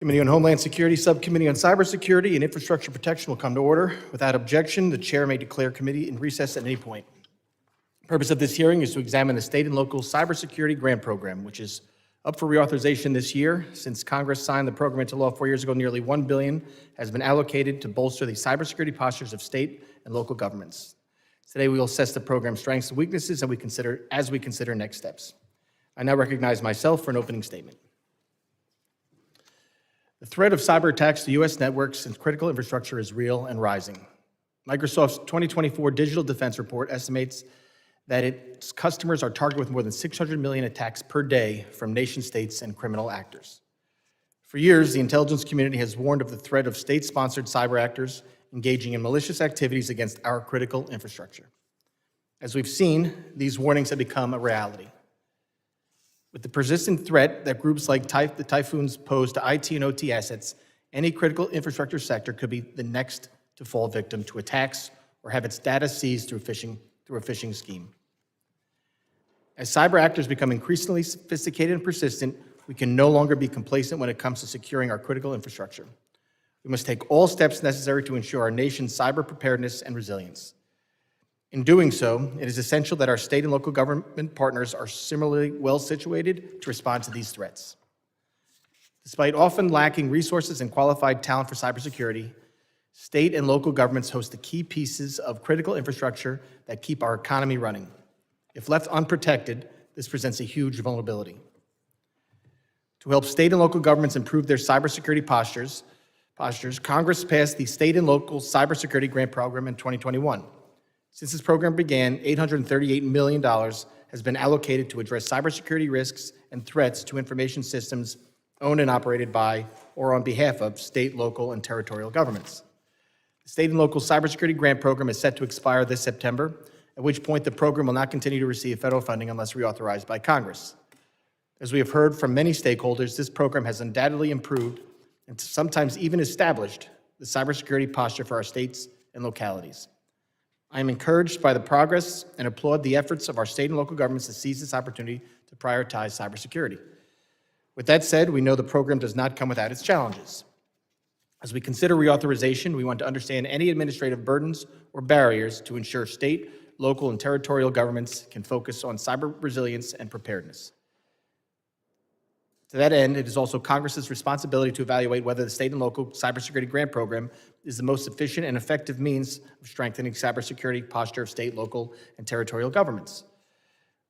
Committee on Homeland Security, Subcommittee on Cybersecurity and Infrastructure Protection will come to order. Without objection, the chair may declare committee in recess at any point. The purpose of this hearing is to examine the state and local cybersecurity grant program, which is up for reauthorization this year. Since Congress signed the program into law 4 years ago, nearly $1 billion has been allocated to bolster the cybersecurity postures of state and local governments. Today, we will assess the program's strengths and weaknesses as we consider next steps. I now recognize myself for an opening statement. The threat of cyber attacks to U.S. networks and critical infrastructure is real and rising. Microsoft's 2024 Digital Defense Report estimates that its customers are targeted with more than 600 million attacks per day from nation-states and criminal actors. For years, the intelligence community has warned of the threat of state-sponsored cyber actors engaging in malicious activities against our critical infrastructure. As we've seen, these warnings have become a reality. With the persistent threat that groups like the typhoons pose to IT and OT assets, any critical infrastructure sector could be the next to fall victim to attacks or have its data seized through a phishing scheme. As cyber actors become increasingly sophisticated and persistent, we can no longer be complacent when it comes to securing our critical infrastructure. We must take all steps necessary to ensure our nation's cyber preparedness and resilience. In doing so, it is essential that our state and local government partners are similarly well situated to respond to these threats. Despite often lacking resources and qualified talent for cybersecurity, state and local governments host the key pieces of critical infrastructure that keep our economy running. If left unprotected, this presents a huge vulnerability. To help state and local governments improve their cybersecurity postures, Congress passed the State and Local Cybersecurity Grant Program in 2021. Since this program began, $838 million has been allocated to address cybersecurity risks and threats to information systems owned and operated by or on behalf of state, local, and territorial governments. The State and Local Cybersecurity Grant Program is set to expire this September, at which point the program will not continue to receive federal funding unless reauthorized by Congress. As we have heard from many stakeholders, this program has undoubtedly improved and sometimes even established the cybersecurity posture for our states and localities. I am encouraged by the progress and applaud the efforts of our state and local governments to seize this opportunity to prioritize cybersecurity. With that said, we know the program does not come without its challenges. As we consider reauthorization, we want to understand any administrative burdens or barriers to ensure state, local, and territorial governments can focus on cyber resilience and preparedness. To that end, it is also Congress's responsibility to evaluate whether the state and local cybersecurity grant program is the most efficient and effective means of strengthening cybersecurity posture of state, local, and territorial governments.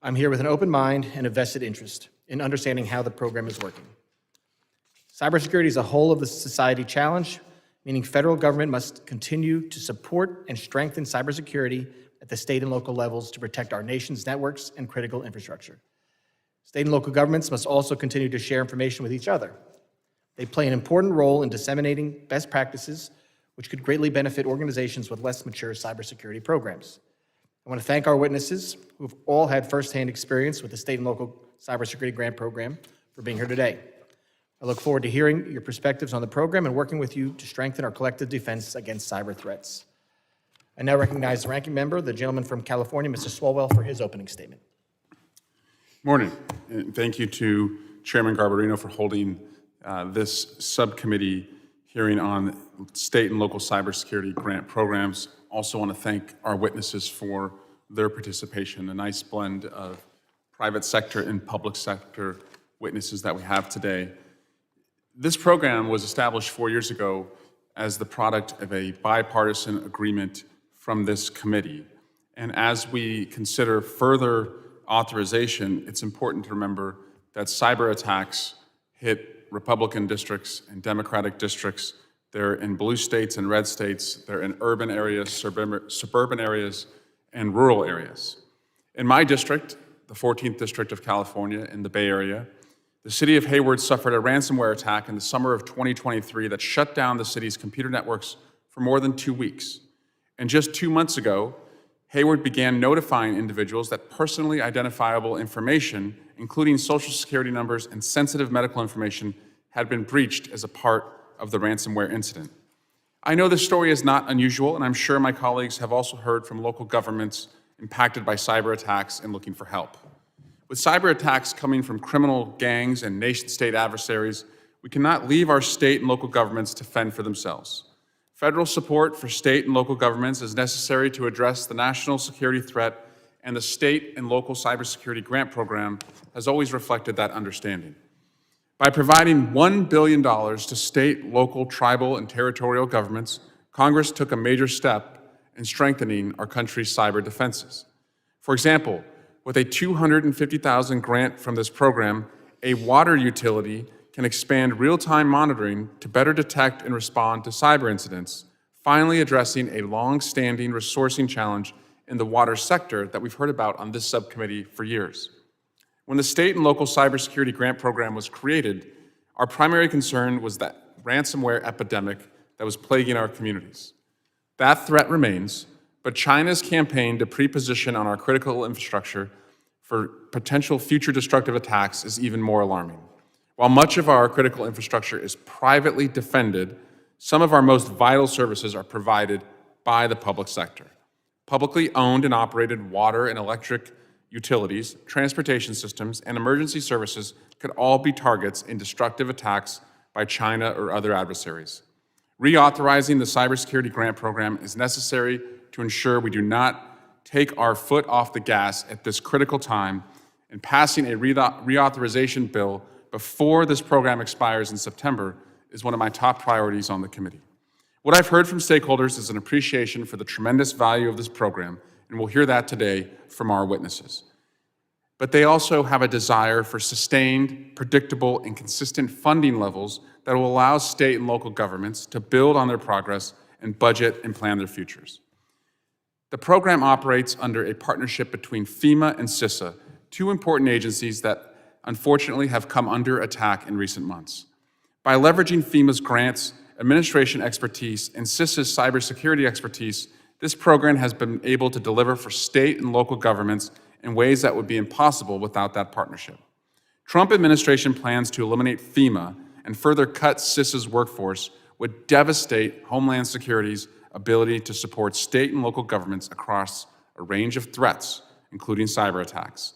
I'm here with an open mind and a vested interest in understanding how the program is working. Cybersecurity is a whole of the society challenge, meaning federal government must continue to support and strengthen cybersecurity at the state and local levels to protect our nation's networks and critical infrastructure. State and local governments must also continue to share information with each other. They play an important role in disseminating best practices, which could greatly benefit organizations with less mature cybersecurity programs. I want to thank our witnesses, who have all had firsthand experience with the state and local cybersecurity grant program, for being here today. I look forward to hearing your perspectives on the program and working with you to strengthen our collective defense against cyber threats. I now recognize the ranking member, the gentleman from California, Mr. Swalwell, for his opening statement. Morning, and thank you to Chairman Garbarino for holding this subcommittee hearing on state and local cybersecurity grant programs. Also want to thank our witnesses for their participation, a nice blend of private sector and public sector witnesses that we have today. This program was established 4 years ago as the product of a bipartisan agreement from this committee. And as we consider further authorization, it's important to remember that cyber attacks hit Republican districts and Democratic districts. They're in blue states and red states. They're in urban areas, suburban areas, and rural areas. In my district, the 14th District of California in the Bay Area, the city of Hayward suffered a ransomware attack in the summer of 2023 that shut down the city's computer networks for more than 2 weeks. And just 2 months ago, Hayward began notifying individuals that personally identifiable information, including social security numbers and sensitive medical information, had been breached as a part of the ransomware incident. I know this story is not unusual, and I'm sure my colleagues have also heard from local governments impacted by cyber attacks and looking for help. With cyber attacks coming from criminal gangs and nation-state adversaries, We cannot leave our state and local governments to fend for themselves. Federal support for state and local governments is necessary to address the national security threat, and the state and local cybersecurity grant program has always reflected that understanding. By providing $1 billion to state, local, tribal, and territorial governments, Congress took a major step in strengthening our country's cyber defenses. For example, with a $250,000 grant from this program, a water utility can expand real-time monitoring to better detect and respond to cyber incidents, finally addressing a long-standing resourcing challenge in the water sector that we've heard about on this subcommittee for years. When the state and local cybersecurity grant program was created, our primary concern was that ransomware epidemic that was plaguing our communities. That threat remains, but China's campaign to pre-position on our critical infrastructure for potential future destructive attacks is even more alarming. While much of our critical infrastructure is privately defended, some of our most vital services are provided by the public sector. Publicly owned and operated water and electric utilities, transportation systems, and emergency services could all be targets in destructive attacks by China or other adversaries. Reauthorizing the cybersecurity grant program is necessary to ensure we do not take our foot off the gas at this critical time, and passing a reauthorization bill before this program expires in September is one of my top priorities on the committee. What I've heard from stakeholders is an appreciation for the tremendous value of this program, and we'll hear that today from our witnesses. But they also have a desire for sustained, predictable, and consistent funding levels that will allow state and local governments to build on their progress and budget and plan their futures. The program operates under a partnership between FEMA and CISA, two important agencies that unfortunately have come under attack in recent months. By leveraging FEMA's grants, administration expertise, and CISA's cybersecurity expertise, this program has been able to deliver for state and local governments in ways that would be impossible without that partnership. Trump administration plans to eliminate FEMA and further cut CISA's workforce would devastate Homeland Security's ability to support state and local governments across a range of threats, including cyber attacks.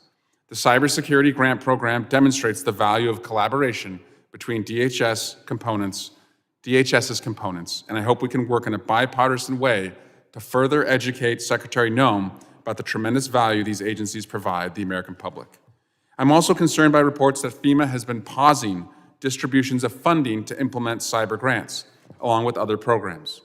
The Cybersecurity Grant Program demonstrates the value of collaboration between DHS's components, and I hope we can work in a bipartisan way to further educate Secretary Noem about the tremendous value these agencies provide the American public. I'm also concerned by reports that FEMA has been pausing distributions of funding to implement cyber grants, along with other programs.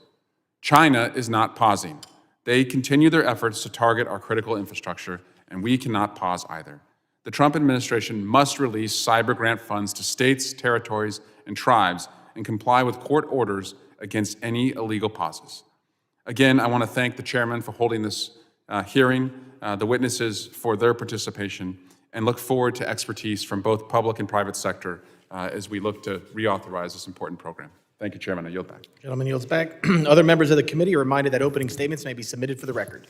China is not pausing. They continue their efforts to target our critical infrastructure, and we cannot pause either. The Trump administration must release cyber grant funds to states, territories, and tribes and comply with court orders against any illegal pauses. Again, I want to thank the chairman for holding this hearing, the witnesses for their participation, and look forward to expertise from both public and private sector as we look to reauthorize this important program. Thank you, Chairman. I yield back. Gentleman yields back. Other members of the committee are reminded that opening statements may be submitted for the record.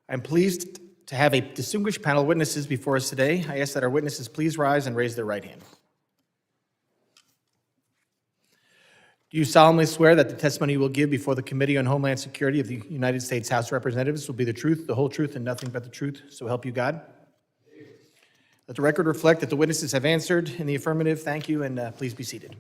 I'm pleased to have a distinguished panel of witnesses before us today. I ask that our witnesses please rise and raise their right hand. Do you solemnly swear that the testimony you will give before the Committee on Homeland Security of the United States House of Representatives will be the truth, the whole truth, and nothing but the truth, so help you God? Let the record reflect that the witnesses have answered in the affirmative. Thank you, and please be seated.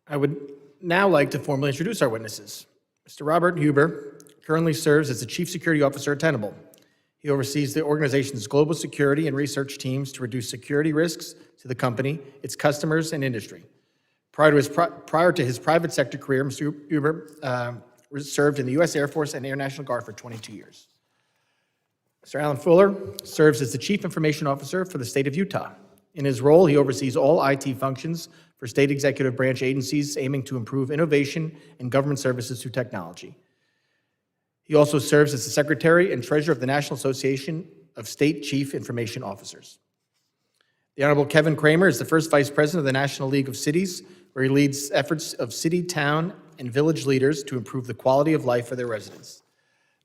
I would now like to formally introduce our witnesses. Mr. Robert Huber currently serves as the Chief Security Officer at Tenable. He oversees the organization's global security and research teams to reduce security risks to the company, its customers, and industry. Prior to his private sector career, Mr. Huber served in the U.S. Air Force and Air National Guard for 22 years. Mr. Alan Fuller serves as the Chief Information Officer for the state of Utah. In his role, he oversees all IT functions for state executive branch agencies aiming to improve innovation and government services through technology. He also serves as the Secretary and Treasurer of the National Association of State Chief Information Officers. The Honorable Kevin Kramer is the first Vice President of the National League of Cities, where he leads efforts of city, town, and village leaders to improve the quality of life for their residents.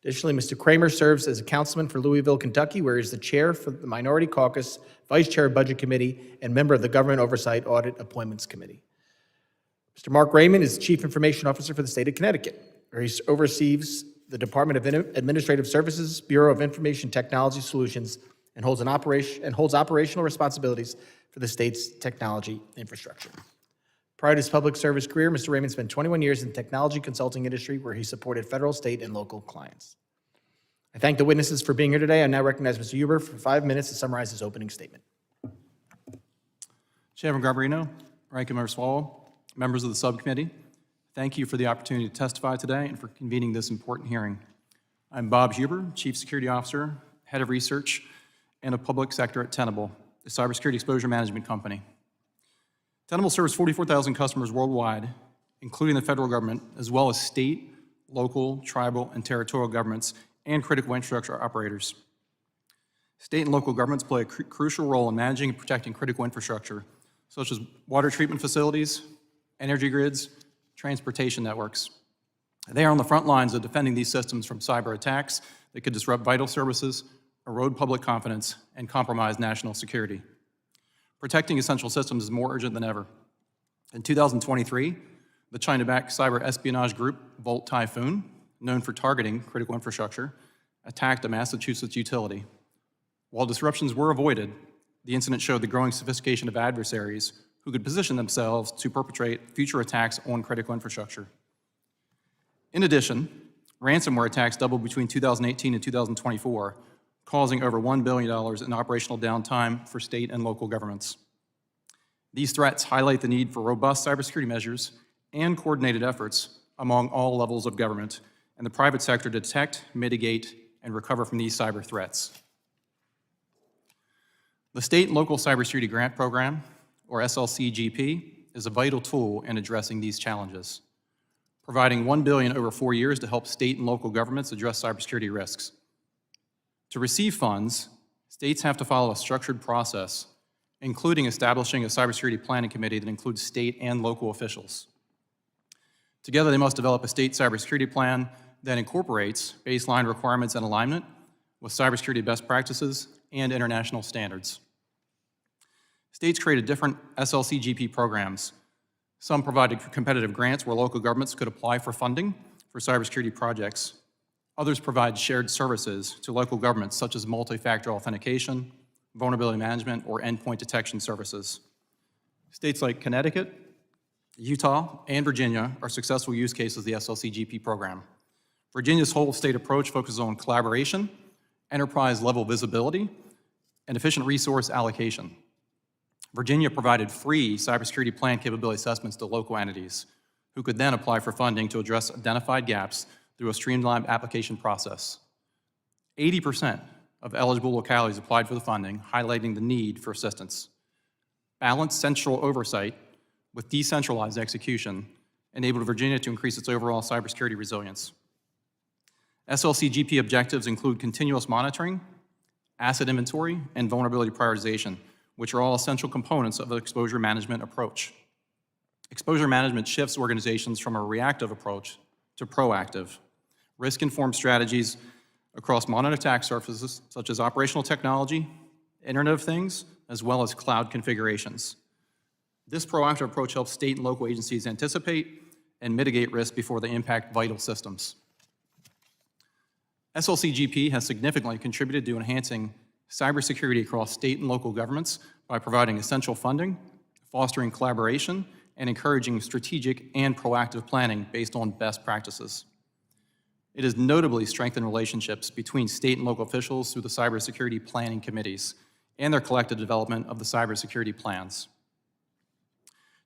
Additionally, Mr. Kramer serves as a councilman for Louisville, Kentucky, where he is the chair for the Minority Caucus, vice chair of Budget Committee, and member of the Government Oversight Audit Appointments Committee. Mr. Mark Raymond is the Chief Information Officer for the state of Connecticut, where he oversees the Department of Administrative Services, Bureau of Information Technology Solutions, and holds operational responsibilities for the state's technology infrastructure. Prior to his public service career, Mr. Raymond spent 21 years in the technology consulting industry where he supported federal, state, and local clients. I thank the witnesses for being here today. I now recognize Mr. Huber for 5 minutes to summarize his opening statement. Chairman Garbarino, Ranking Member Swalwell, members of the subcommittee, thank you for the opportunity to testify today and for convening this important hearing. I'm Bob Huber, Chief Security Officer, Head of Research and of Public Sector at Tenable, the cybersecurity exposure management company. Tenable serves 44,000 customers worldwide, including the federal government, as well as state, local, tribal, and territorial governments and critical infrastructure operators. State and local governments play a crucial role in managing and protecting critical infrastructure, such as water treatment facilities, energy grids, transportation networks. They are on the front lines of defending these systems from cyber attacks that could disrupt vital services, erode public confidence, and compromise national security. Protecting essential systems is more urgent than ever. In 2023, the China-backed cyber espionage group, Volt Typhoon, known for targeting critical infrastructure, attacked a Massachusetts utility. While disruptions were avoided, the incident showed the growing sophistication of adversaries who could position themselves to perpetrate future attacks on critical infrastructure. In addition, ransomware attacks doubled between 2018 and 2024, causing over $1 billion in operational downtime for state and local governments. These threats highlight the need for robust cybersecurity measures and coordinated efforts among all levels of government and the private sector to detect, mitigate, and recover from these cyber threats. The State and Local Cybersecurity Grant Program, or SLCGP, is a vital tool in addressing these challenges, providing $1 billion over 4 years to help state and local governments address cybersecurity risks. To receive funds, states have to follow a structured process, including establishing a cybersecurity planning committee that includes state and local officials. Together, they must develop a state cybersecurity plan that incorporates baseline requirements and alignment with cybersecurity best practices and international standards. States created different SLCGP programs. Some provided competitive grants where local governments could apply for funding for cybersecurity projects. Others provide shared services to local governments, such as multi-factor authentication, vulnerability management, or endpoint detection services. States like Connecticut, Utah, and Virginia are successful use cases of the SLCGP program. Virginia's whole state approach focuses on collaboration, enterprise-level visibility, and efficient resource allocation. Virginia provided free cybersecurity plan capability assessments to local entities, who could then apply for funding to address identified gaps through a streamlined application process. 80% of eligible localities applied for the funding, highlighting the need for assistance. Balanced central oversight with decentralized execution enabled Virginia to increase its overall cybersecurity resilience. SLCGP objectives include continuous monitoring, asset inventory, and vulnerability prioritization, which are all essential components of the exposure management approach. Exposure management shifts organizations from a reactive approach to proactive, risk-informed strategies across modern attack surfaces such as operational technology, Internet of Things, as well as cloud configurations. This proactive approach helps state and local agencies anticipate and mitigate risk before they impact vital systems. SLCGP has significantly contributed to enhancing cybersecurity across state and local governments by providing essential funding, fostering collaboration, and encouraging strategic and proactive planning based on best practices. It has notably strengthened relationships between state and local officials through the cybersecurity planning committees and their collective development of the cybersecurity plans.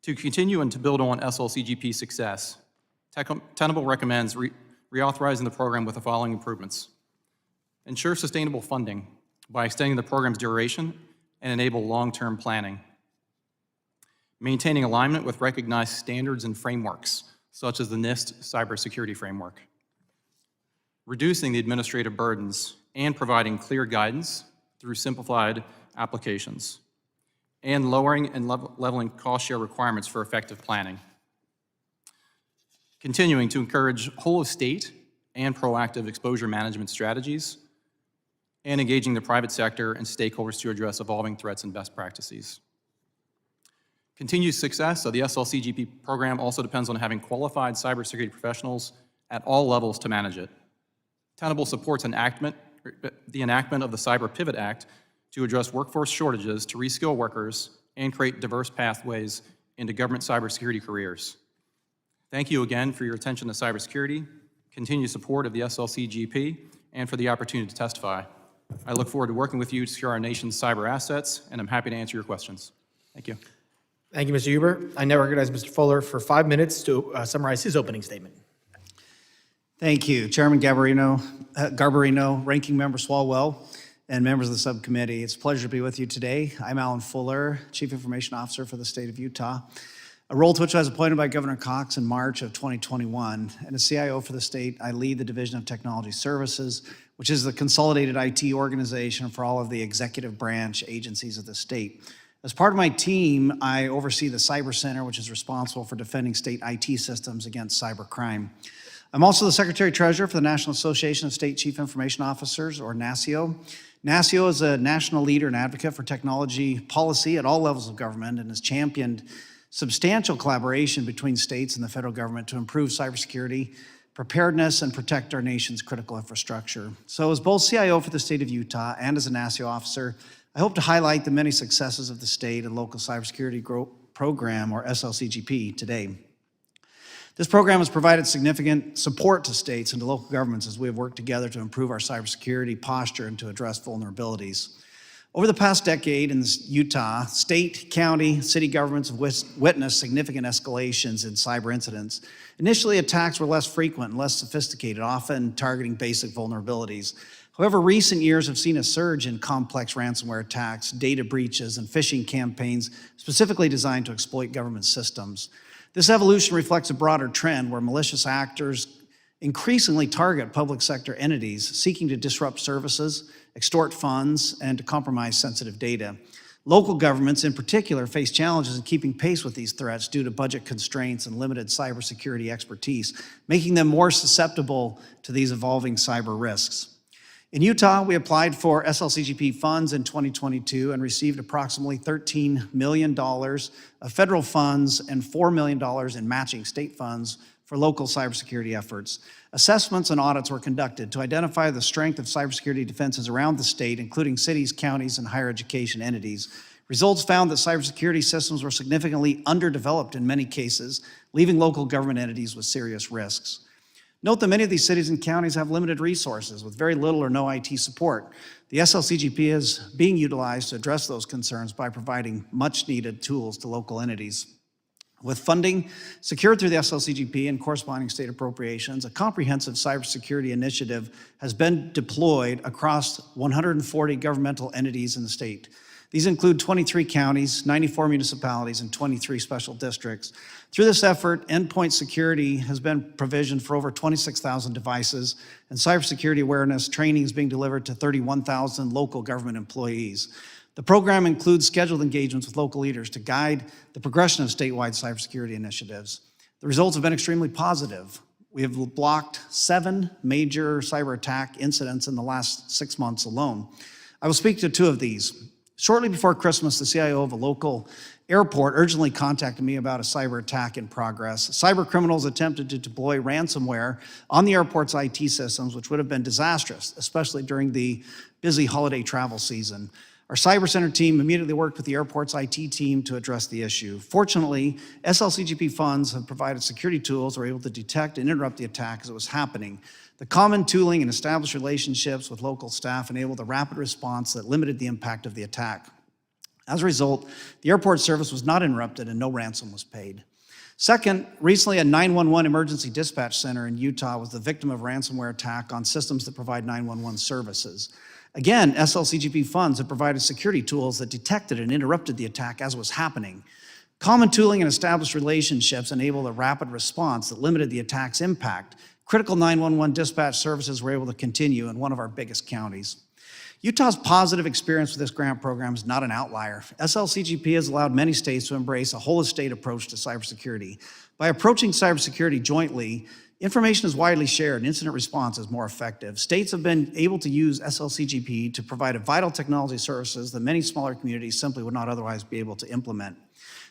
To continue and to build on SLCGP's success, Tenable recommends reauthorizing the program with the following improvements. Ensure sustainable funding by extending the program's duration and enable long-term planning. Maintaining alignment with recognized standards and frameworks, such as the NIST cybersecurity framework. Reducing the administrative burdens and providing clear guidance through simplified applications. And lowering and leveling cost share requirements for effective planning. Continuing to encourage whole-of-state and proactive exposure management strategies, and engaging the private sector and stakeholders to address evolving threats and best practices. Continued success of the SLCGP program also depends on having qualified cybersecurity professionals at all levels to manage it. Tenable supports the enactment of the Cyber Pivot Act to address workforce shortages, to reskill workers, and create diverse pathways into government cybersecurity careers. Thank you again for your attention to cybersecurity, continued support of the SLCGP, and for the opportunity to testify. I look forward to working with you to secure our nation's cyber assets, and I'm happy to answer your questions. Thank you. Thank you, Mr. Huber. I now recognize Mr. Fuller for 5 minutes to summarize his opening statement. Thank you, Chairman Garbarino, Ranking Member Swalwell, and members of the subcommittee. It's a pleasure to be with you today. I'm Alan Fuller, Chief Information Officer for the state of Utah, a role to which I was appointed by Governor Cox in March of 2021. And as CIO for the state, I lead the Division of Technology Services, which is the consolidated IT organization for all of the executive branch agencies of the state. As part of my team, I oversee the Cyber Center, which is responsible for defending state IT systems against cyber crime. I'm also the Secretary-Treasurer for the National Association of State Chief Information Officers, or NASCIO. NASCIO is a national leader and advocate for technology policy at all levels of government and has championed substantial collaboration between states and the federal government to improve cybersecurity, preparedness, and protect our nation's critical infrastructure. So as both CIO for the state of Utah and as a NASCIO officer, I hope to highlight the many successes of the state and local cybersecurity program, or SLCGP, today. This program has provided significant support to states and to local governments as we have worked together to improve our cybersecurity posture and to address vulnerabilities. Over the past decade in Utah, state, county, city governments have witnessed significant escalations in cyber incidents. Initially, attacks were less frequent and less sophisticated, often targeting basic vulnerabilities. However, recent years have seen a surge in complex ransomware attacks, data breaches, and phishing campaigns specifically designed to exploit government systems. This evolution reflects a broader trend where malicious actors increasingly target public sector entities seeking to disrupt services, extort funds, and to compromise sensitive data. Local governments in particular face challenges in keeping pace with these threats due to budget constraints and limited cybersecurity expertise, making them more susceptible to these evolving cyber risks. In Utah, we applied for SLCGP funds in 2022 and received approximately $13 million of federal funds and $4 million in matching state funds for local cybersecurity efforts. Assessments and audits were conducted to identify the strength of cybersecurity defenses around the state, including cities, counties, and higher education entities. Results found that cybersecurity systems were significantly underdeveloped in many cases, leaving local government entities with serious risks. Note that many of these cities and counties have limited resources with very little or no IT support. The SLCGP is being utilized to address those concerns by providing much-needed tools to local entities. With funding secured through the SLCGP and corresponding state appropriations, a comprehensive cybersecurity initiative has been deployed across 140 governmental entities in the state. These include 23 counties, 94 municipalities, and 23 special districts. Through this effort, endpoint security has been provisioned for over 26,000 devices, and cybersecurity awareness training is being delivered to 31,000 local government employees. The program includes scheduled engagements with local leaders to guide the progression of statewide cybersecurity initiatives. The results have been extremely positive. We have blocked 7 major cyber attack incidents in the last 6 months alone. I will speak to 2 of these. Shortly before Christmas, the CIO of a local airport urgently contacted me about a cyber attack in progress. Cyber criminals attempted to deploy ransomware on the airport's IT systems, which would have been disastrous, especially during the busy holiday travel season. Our Cyber Center team immediately worked with the airport's IT team to address the issue. Fortunately, SLCGP funds have provided security tools that were able to detect and interrupt the attack as it was happening. The common tooling and established relationships with local staff enabled a rapid response that limited the impact of the attack. As a result, the airport service was not interrupted and no ransom was paid. Second, recently a 911 emergency dispatch center in Utah was the victim of a ransomware attack on systems that provide 911 services. Again, SLCGP funds have provided security tools that detected and interrupted the attack as it was happening. Common tooling and established relationships enabled a rapid response that limited the attack's impact. Critical 911 dispatch services were able to continue in one of our biggest counties. Utah's positive experience with this grant program is not an outlier. SLCGP has allowed many states to embrace a whole-of-state approach to cybersecurity. By approaching cybersecurity jointly, information is widely shared and incident response is more effective. States have been able to use SLCGP to provide vital technology services that many smaller communities simply would not otherwise be able to implement.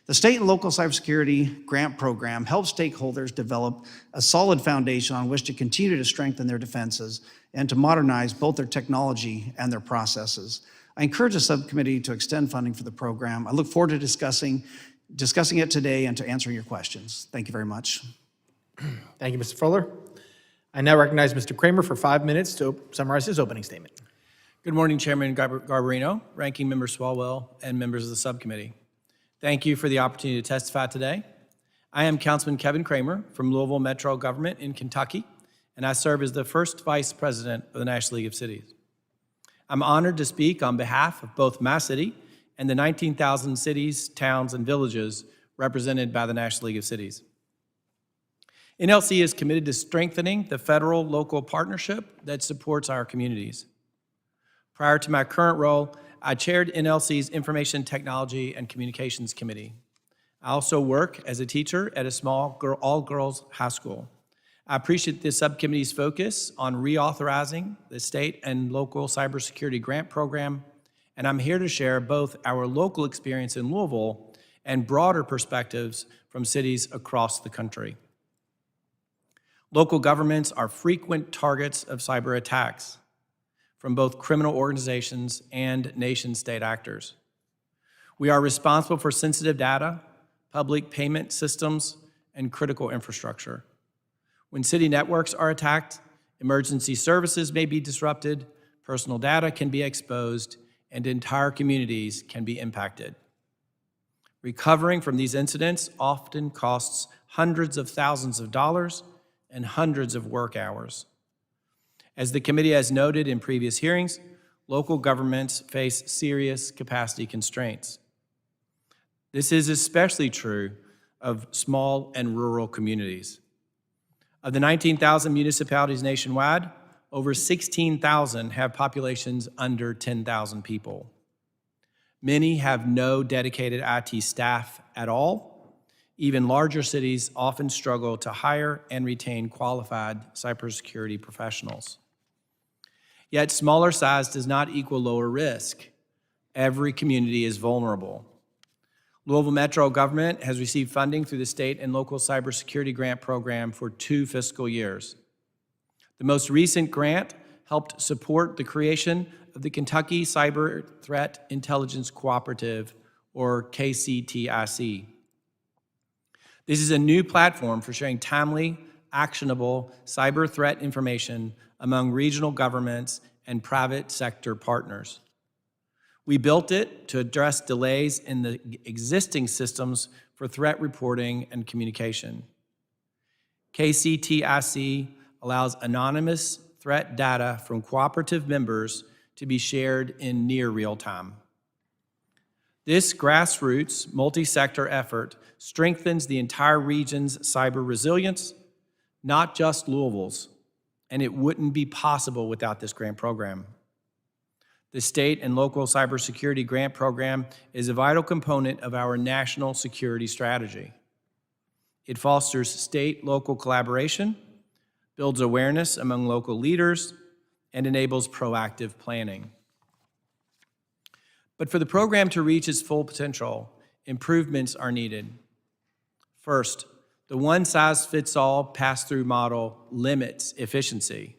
The state and local cybersecurity grant program helps stakeholders develop a solid foundation on which to continue to strengthen their defenses and to modernize both their technology and their processes. I encourage the subcommittee to extend funding for the program. I look forward to discussing it today and to answering your questions. Thank you very much. Thank you, Mr. Fuller. I now recognize Mr. Kramer for 5 minutes to summarize his opening statement. Good morning, Chairman Garbarino, Ranking Member Swalwell, and members of the subcommittee. Thank you for the opportunity to testify today. I am Councilman Kevin Kramer from Louisville Metro Government in Kentucky, and I serve as the first Vice President of the National League of Cities. I'm honored to speak on behalf of both my city and the 19,000 cities, towns, and villages represented by the National League of Cities. NLC is committed to strengthening the federal-local partnership that supports our communities. Prior to my current role, I chaired NLC's Information Technology and Communications Committee. I also work as a teacher at a small all-girls high school. I appreciate this subcommittee's focus on reauthorizing the state and local cybersecurity grant program, and I'm here to share both our local experience in Louisville and broader perspectives from cities across the country. Local governments are frequent targets of cyber attacks from both criminal organizations and nation-state actors. We are responsible for sensitive data, public payment systems, and critical infrastructure. When city networks are attacked, emergency services may be disrupted, personal data can be exposed, and entire communities can be impacted. Recovering from these incidents often costs hundreds of thousands of dollars and hundreds of work hours. As the committee has noted in previous hearings, local governments face serious capacity constraints. This is especially true of small and rural communities. Of the 19,000 municipalities nationwide, over 16,000 have populations under 10,000 people. Many have no dedicated IT staff at all. Even larger cities often struggle to hire and retain qualified cybersecurity professionals. Yet smaller size does not equal lower risk. Every community is vulnerable. Louisville Metro government has received funding through the state and local cybersecurity grant program for 2 fiscal years. The most recent grant helped support the creation of the Kentucky Cyber Threat Intelligence Cooperative, or KCTIC. This is a new platform for sharing timely, actionable cyber threat information among regional governments and private sector partners. We built it to address delays in the existing systems for threat reporting and communication. KCTIC allows anonymous threat data from cooperative members to be shared in near real time. This grassroots, multi-sector effort strengthens the entire region's cyber resilience, not just Louisville's, and it wouldn't be possible without this grant program. The state and local cybersecurity grant program is a vital component of our national security strategy. It fosters state-local collaboration, builds awareness among local leaders, and enables proactive planning. But for the program to reach its full potential, improvements are needed. First, the one-size-fits-all pass-through model limits efficiency.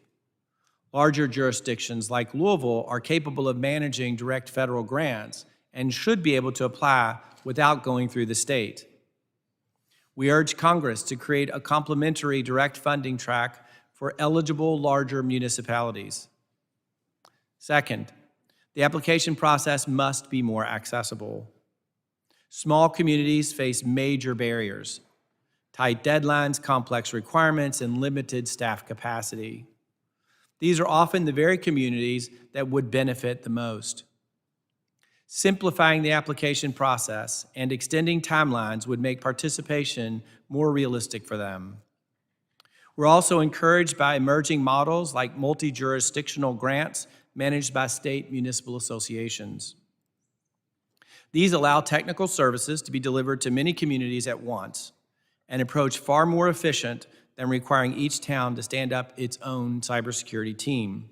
Larger jurisdictions like Louisville are capable of managing direct federal grants and should be able to apply without going through the state. We urge Congress to create a complementary direct funding track for eligible larger municipalities. Second, the application process must be more accessible. Small communities face major barriers, tight deadlines, complex requirements, and limited staff capacity. These are often the very communities that would benefit the most. Simplifying the application process and extending timelines would make participation more realistic for them. We're also encouraged by emerging models like multi-jurisdictional grants managed by state municipal associations. These allow technical services to be delivered to many communities at once, an approach far more efficient than requiring each town to stand up its own cybersecurity team.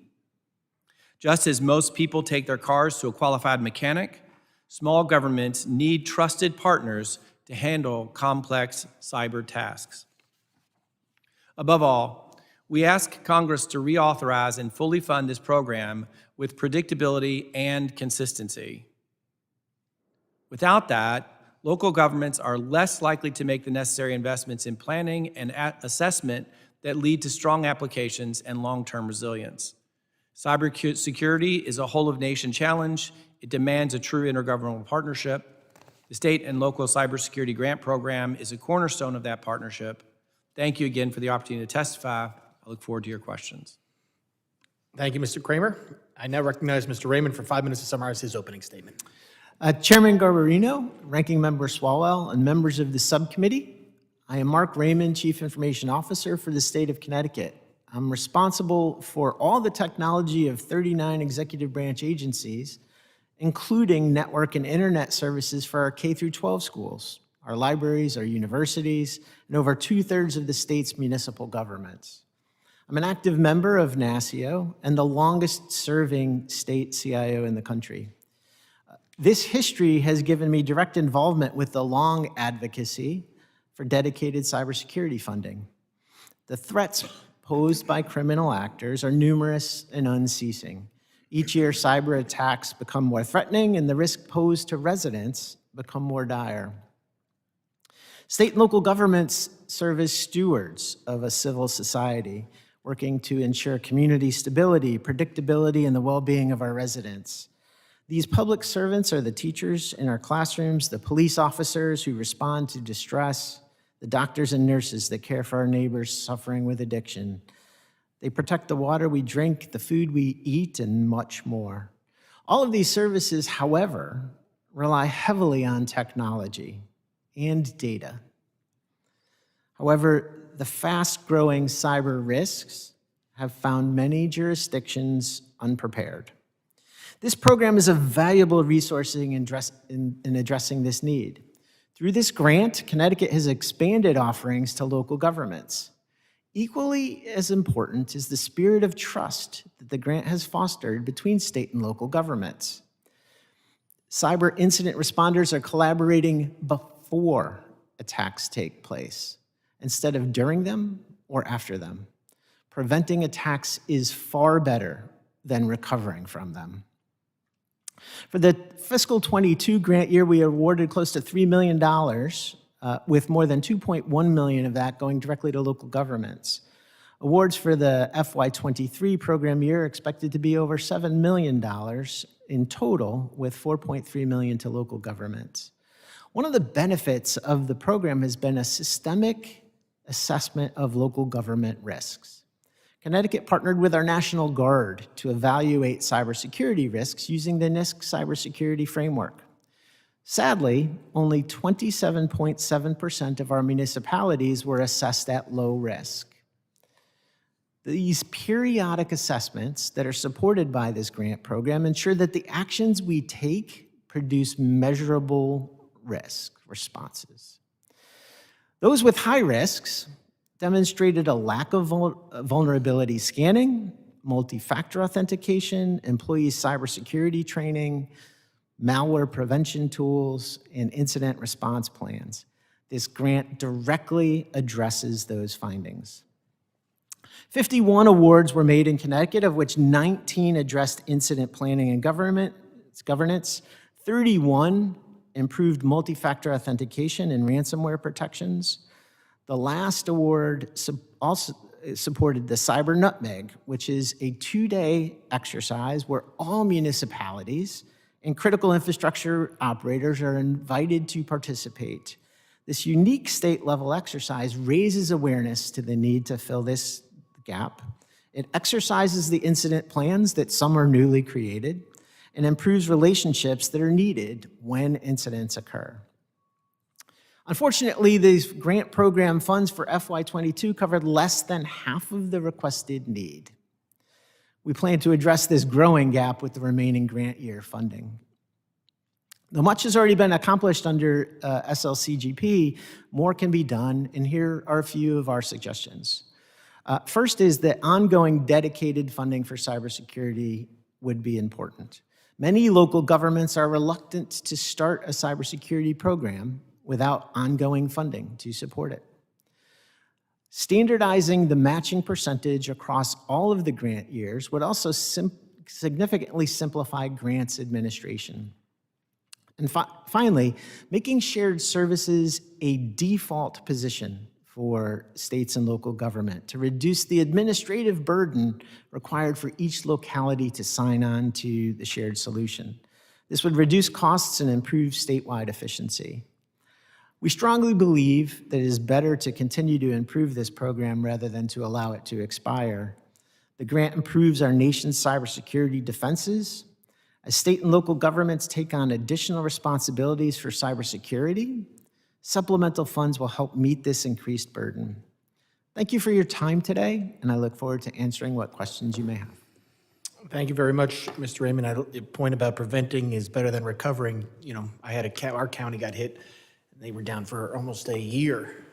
Just as most people take their cars to a qualified mechanic, small governments need trusted partners to handle complex cyber tasks. Above all, we ask Congress to reauthorize and fully fund this program with predictability and consistency. Without that, local governments are less likely to make the necessary investments in planning and assessment that lead to strong applications and long-term resilience. Cybersecurity is a whole-of-nation challenge. It demands a true intergovernmental partnership. The state and local cybersecurity grant program is a cornerstone of that partnership. Thank you again for the opportunity to testify. I look forward to your questions. Thank you, Mr. Kramer. I now recognize Mr. Raymond for 5 minutes to summarize his opening statement. Chairman Garbarino, Ranking Member Swalwell, and members of the subcommittee, I am Mark Raymond, Chief Information Officer for the state of Connecticut. I'm responsible for all the technology of 39 executive branch agencies, including network and internet services for our K-12 schools, our libraries, our universities, and over 2/3 of the state's municipal governments. I'm an active member of NASCIO and the longest-serving state CIO in the country. This history has given me direct involvement with the long advocacy for dedicated cybersecurity funding. The threats posed by criminal actors are numerous and unceasing. Each year, cyber attacks become more threatening and the risk posed to residents become more dire. State and local governments serve as stewards of a civil society, working to ensure community stability, predictability, and the well-being of our residents. These public servants are the teachers in our classrooms, the police officers who respond to distress, the doctors and nurses that care for our neighbors suffering with addiction. They protect the water we drink, the food we eat, and much more. All of these services, however, rely heavily on technology and data. However, the fast-growing cyber risks have found many jurisdictions unprepared. This program is a valuable resource in addressing this need. Through this grant, Connecticut has expanded offerings to local governments. Equally as important is the spirit of trust that the grant has fostered between state and local governments. Cyber incident responders are collaborating before attacks take place, instead of during them or after them. Preventing attacks is far better than recovering from them. For the fiscal '22 grant year, we awarded close to $3 million, with more than $2.1 million of that going directly to local governments. Awards for the FY23 program year are expected to be over $7 million in total, with $4.3 million to local governments. One of the benefits of the program has been a systemic assessment of local government risks. Connecticut partnered with our National Guard to evaluate cybersecurity risks using the NIST cybersecurity framework. Sadly, only 27.7% of our municipalities were assessed at low risk. These periodic assessments that are supported by this grant program ensure that the actions we take produce measurable risk responses. Those with high risks demonstrated a lack of vulnerability scanning, multi-factor authentication, employee cybersecurity training, malware prevention tools, and incident response plans. This grant directly addresses those findings. 51 awards were made in Connecticut, of which 19 addressed incident planning and governance, 31 improved multi-factor authentication and ransomware protections. The last award also supported the Cyber Nutmeg, which is a 2-day exercise where all municipalities and critical infrastructure operators are invited to participate. This unique state-level exercise raises awareness to the need to fill this gap. It exercises the incident plans that some are newly created and improves relationships that are needed when incidents occur. Unfortunately, these grant program funds for FY22 covered less than half of the requested need. We plan to address this growing gap with the remaining grant year funding. Though much has already been accomplished under SLCGP, more can be done, and here are a few of our suggestions. First is that ongoing dedicated funding for cybersecurity would be important. Many local governments are reluctant to start a cybersecurity program without ongoing funding to support it. Standardizing the matching percentage across all of the grant years would also significantly simplify grants administration. And finally, making shared services a default position for states and local government to reduce the administrative burden required for each locality to sign on to the shared solution. This would reduce costs and improve statewide efficiency. We strongly believe that it is better to continue to improve this program rather than to allow it to expire. The grant improves our nation's cybersecurity defenses. As state and local governments take on additional responsibilities for cybersecurity, supplemental funds will help meet this increased burden. Thank you for your time today, and I look forward to answering what questions you may have. Thank you very much, Mr. Raymond. Your point about preventing is better than recovering. You know, I had our county got hit, and they were down for almost a year.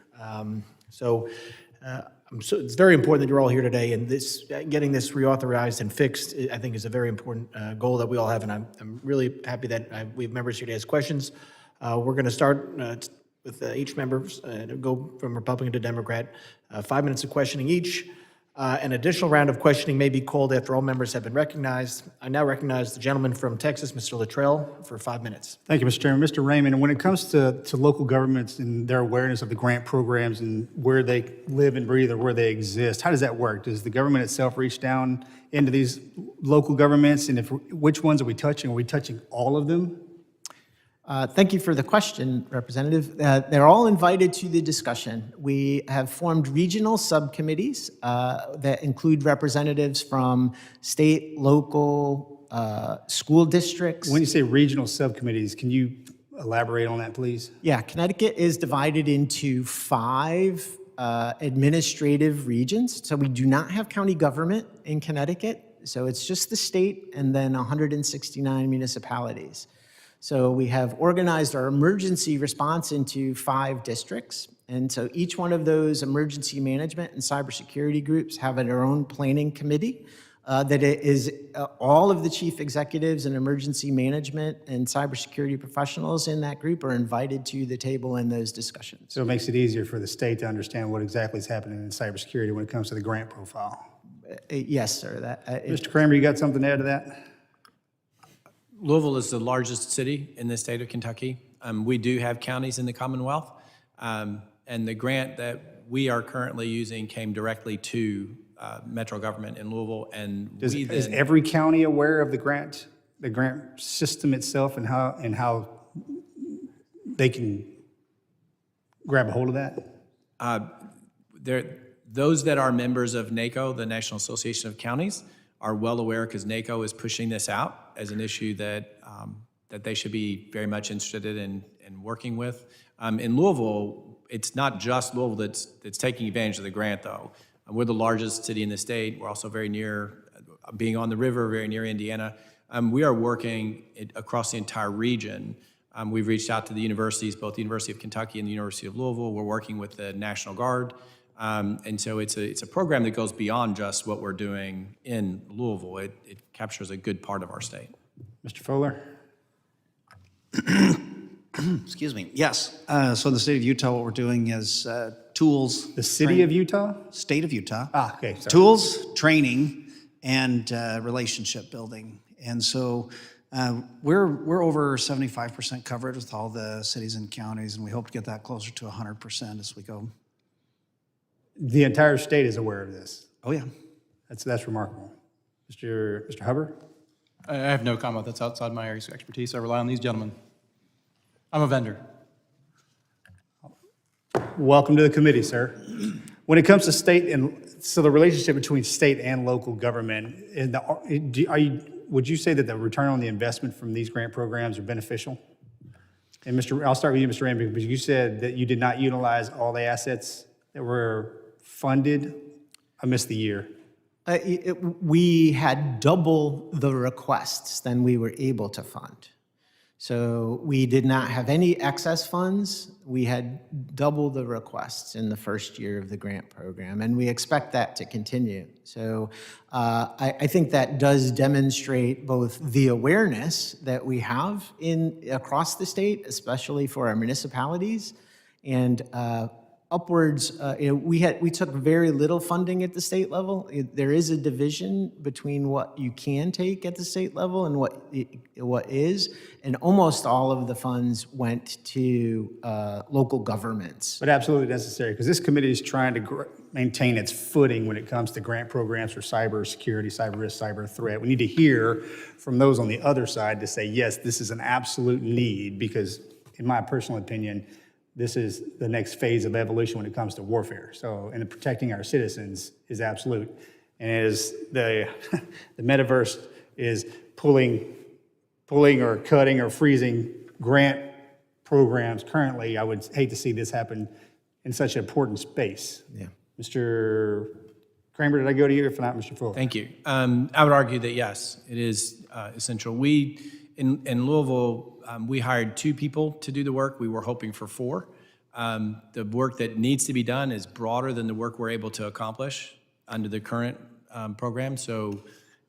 It's very important that you're all here today, and getting this reauthorized and fixed, I think, is a very important goal that we all have, and I'm really happy that we have members here to ask questions. We're going to start with each member, go from Republican to Democrat, 5 minutes of questioning each. An additional round of questioning may be called after all members have been recognized. I now recognize the gentleman from Texas, Mr. Luttrell, for 5 minutes. Thank you, Mr. Chairman. Mr. Raymond, when it comes to local governments and their awareness of the grant programs and where they live and breathe or where they exist, how does that work? Does the government itself reach down into these local governments? And which ones are we touching? Are we touching all of them? Thank you for the question, Representative. They're all invited to the discussion. We have formed regional subcommittees that include representatives from state, local, school districts. When you say regional subcommittees, can you elaborate on that, please? Yeah, Connecticut is divided into 5 administrative regions. So we do not have county government in Connecticut. So it's just the state and then 169 municipalities. So we have organized our emergency response into 5 districts. And so each one of those emergency management and cybersecurity groups have their own planning committee that is all of the chief executives and emergency management and cybersecurity professionals in that group are invited to the table in those discussions. So it makes it easier for the state to understand what exactly is happening in cybersecurity when it comes to the grant profile. Yes, sir. Mr. Kramer, you got something to add to that? Louisville is the largest city in the state of Kentucky. We do have counties in the Commonwealth, and the grant that we are currently using came directly to Metro government in Louisville, and Is every county aware of the grant system itself and how they can grab a hold of that? Those that are members of NACO, the National Association of Counties, are well aware because NACO is pushing this out as an issue that they should be very much interested in working with. In Louisville, it's not just Louisville that's taking advantage of the grant, though. We're the largest city in the state. We're also very near, being on the river, very near Indiana. We are working across the entire region. We've reached out to the universities, both the University of Kentucky and the University of Louisville. We're working with the National Guard. And so it's a program that goes beyond just what we're doing in Louisville. It captures a good part of our state. Mr. Fuller? Excuse me. Yes. So in the state of Utah, what we're doing is tools. The city of Utah? State of Utah. Okay. Sorry. Tools, training, and relationship building. And so we're over 75% coverage with all the cities and counties, and we hope to get that closer to 100% as we go. The entire state is aware of this. Oh, yeah. That's remarkable. Mr. Hubbard? I have no comment. That's outside my area's expertise. I rely on these gentlemen. I'm a vendor. Welcome to the committee, sir. When it comes to the relationship between state and local government, would you say that the return on the investment from these grant programs are beneficial? And I'll start with you, Mr. Raymond, because you said that you did not utilize all the assets that were funded. I missed the year. We had double the requests than we were able to fund. So we did not have any excess funds. We had double the requests in the first year of the grant program, and we expect that to continue. So I think that does demonstrate both the awareness that we have across the state, especially for our municipalities, and upwards, we took very little funding at the state level. There is a division between what you can take at the state level and what is, and almost all of the funds went to local governments. But absolutely necessary, because this committee is trying to maintain its footing when it comes to grant programs for cybersecurity, cyber risk, cyber threat. We need to hear from those on the other side to say, yes, this is an absolute need, because in my personal opinion, this is the next phase of evolution when it comes to warfare. So, and protecting our citizens is absolute. And as the metaverse is pulling or cutting or freezing grant programs currently, I would hate to see this happen in such an important space. Yeah. Mr. Kramer, did I go to you? If not, Mr. Fuller. Thank you. I would argue that yes, it is essential. We, in Louisville, we hired 2 people to do the work. We were hoping for 4. The work that needs to be done is broader than the work we're able to accomplish under the current program. So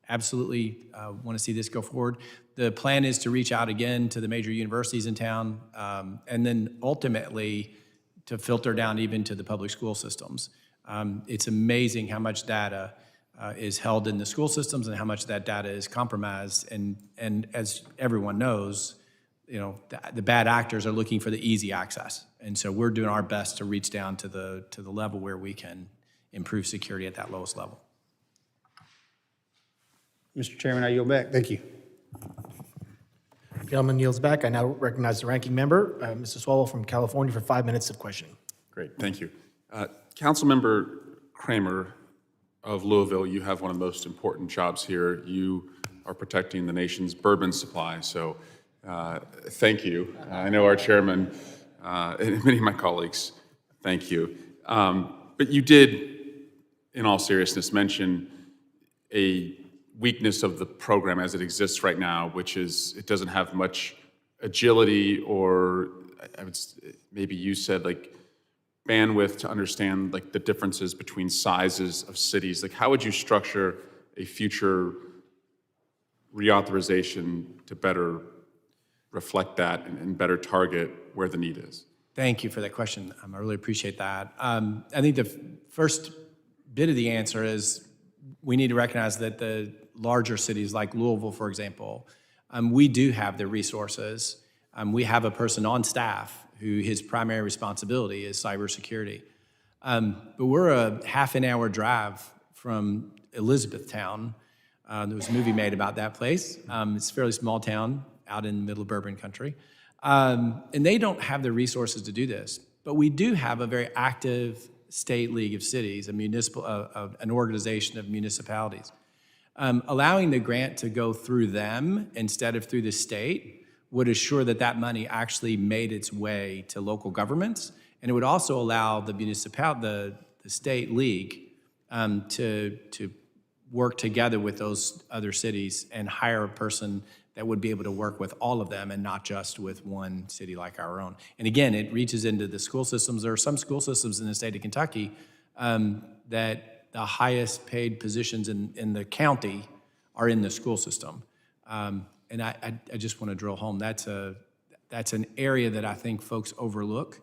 absolutely want to see this go forward. The plan is to reach out again to the major universities in town, and then ultimately to filter down even to the public school systems. It's amazing how much data is held in the school systems and how much that data is compromised. And as everyone knows, the bad actors are looking for the easy access. And so we're doing our best to reach down to the level where we can improve security at that lowest level. Mr. Chairman, I yield back. Thank you. Gentleman yields back. I now recognize the ranking member, Mr. Swalwell from California, for 5 minutes of questioning. Great, thank you. Councilmember Kramer of Louisville, you have one of the most important jobs here. You are protecting the nation's bourbon supply, so thank you. I know our chairman and many of my colleagues, thank you. But you did, in all seriousness, mention a weakness of the program as it exists right now, which is it doesn't have much agility, or maybe you said like bandwidth to understand like the differences between sizes of cities. Like, how would you structure a future reauthorization to better reflect that and better target where the need is? Thank you for that question. I really appreciate that. I think the first bit of the answer is we need to recognize that the larger cities like Louisville, for example, we do have the resources. We have a person on staff who his primary responsibility is cybersecurity. But we're a half an hour drive from Elizabethtown. There was a movie made about that place. It's a fairly small town out in the middle of bourbon country. And they don't have the resources to do this. But we do have a very active state league of cities, an organization of municipalities. Allowing the grant to go through them instead of through the state would assure that that money actually made its way to local governments, and it would also allow the state league to work together with those other cities and hire a person that would be able to work with all of them and not just with one city like our own. And again, it reaches into the school systems. There are some school systems in the state of Kentucky that the highest paid positions in the county are in the school system. And I just want to drill home, that's an area that I think folks overlook.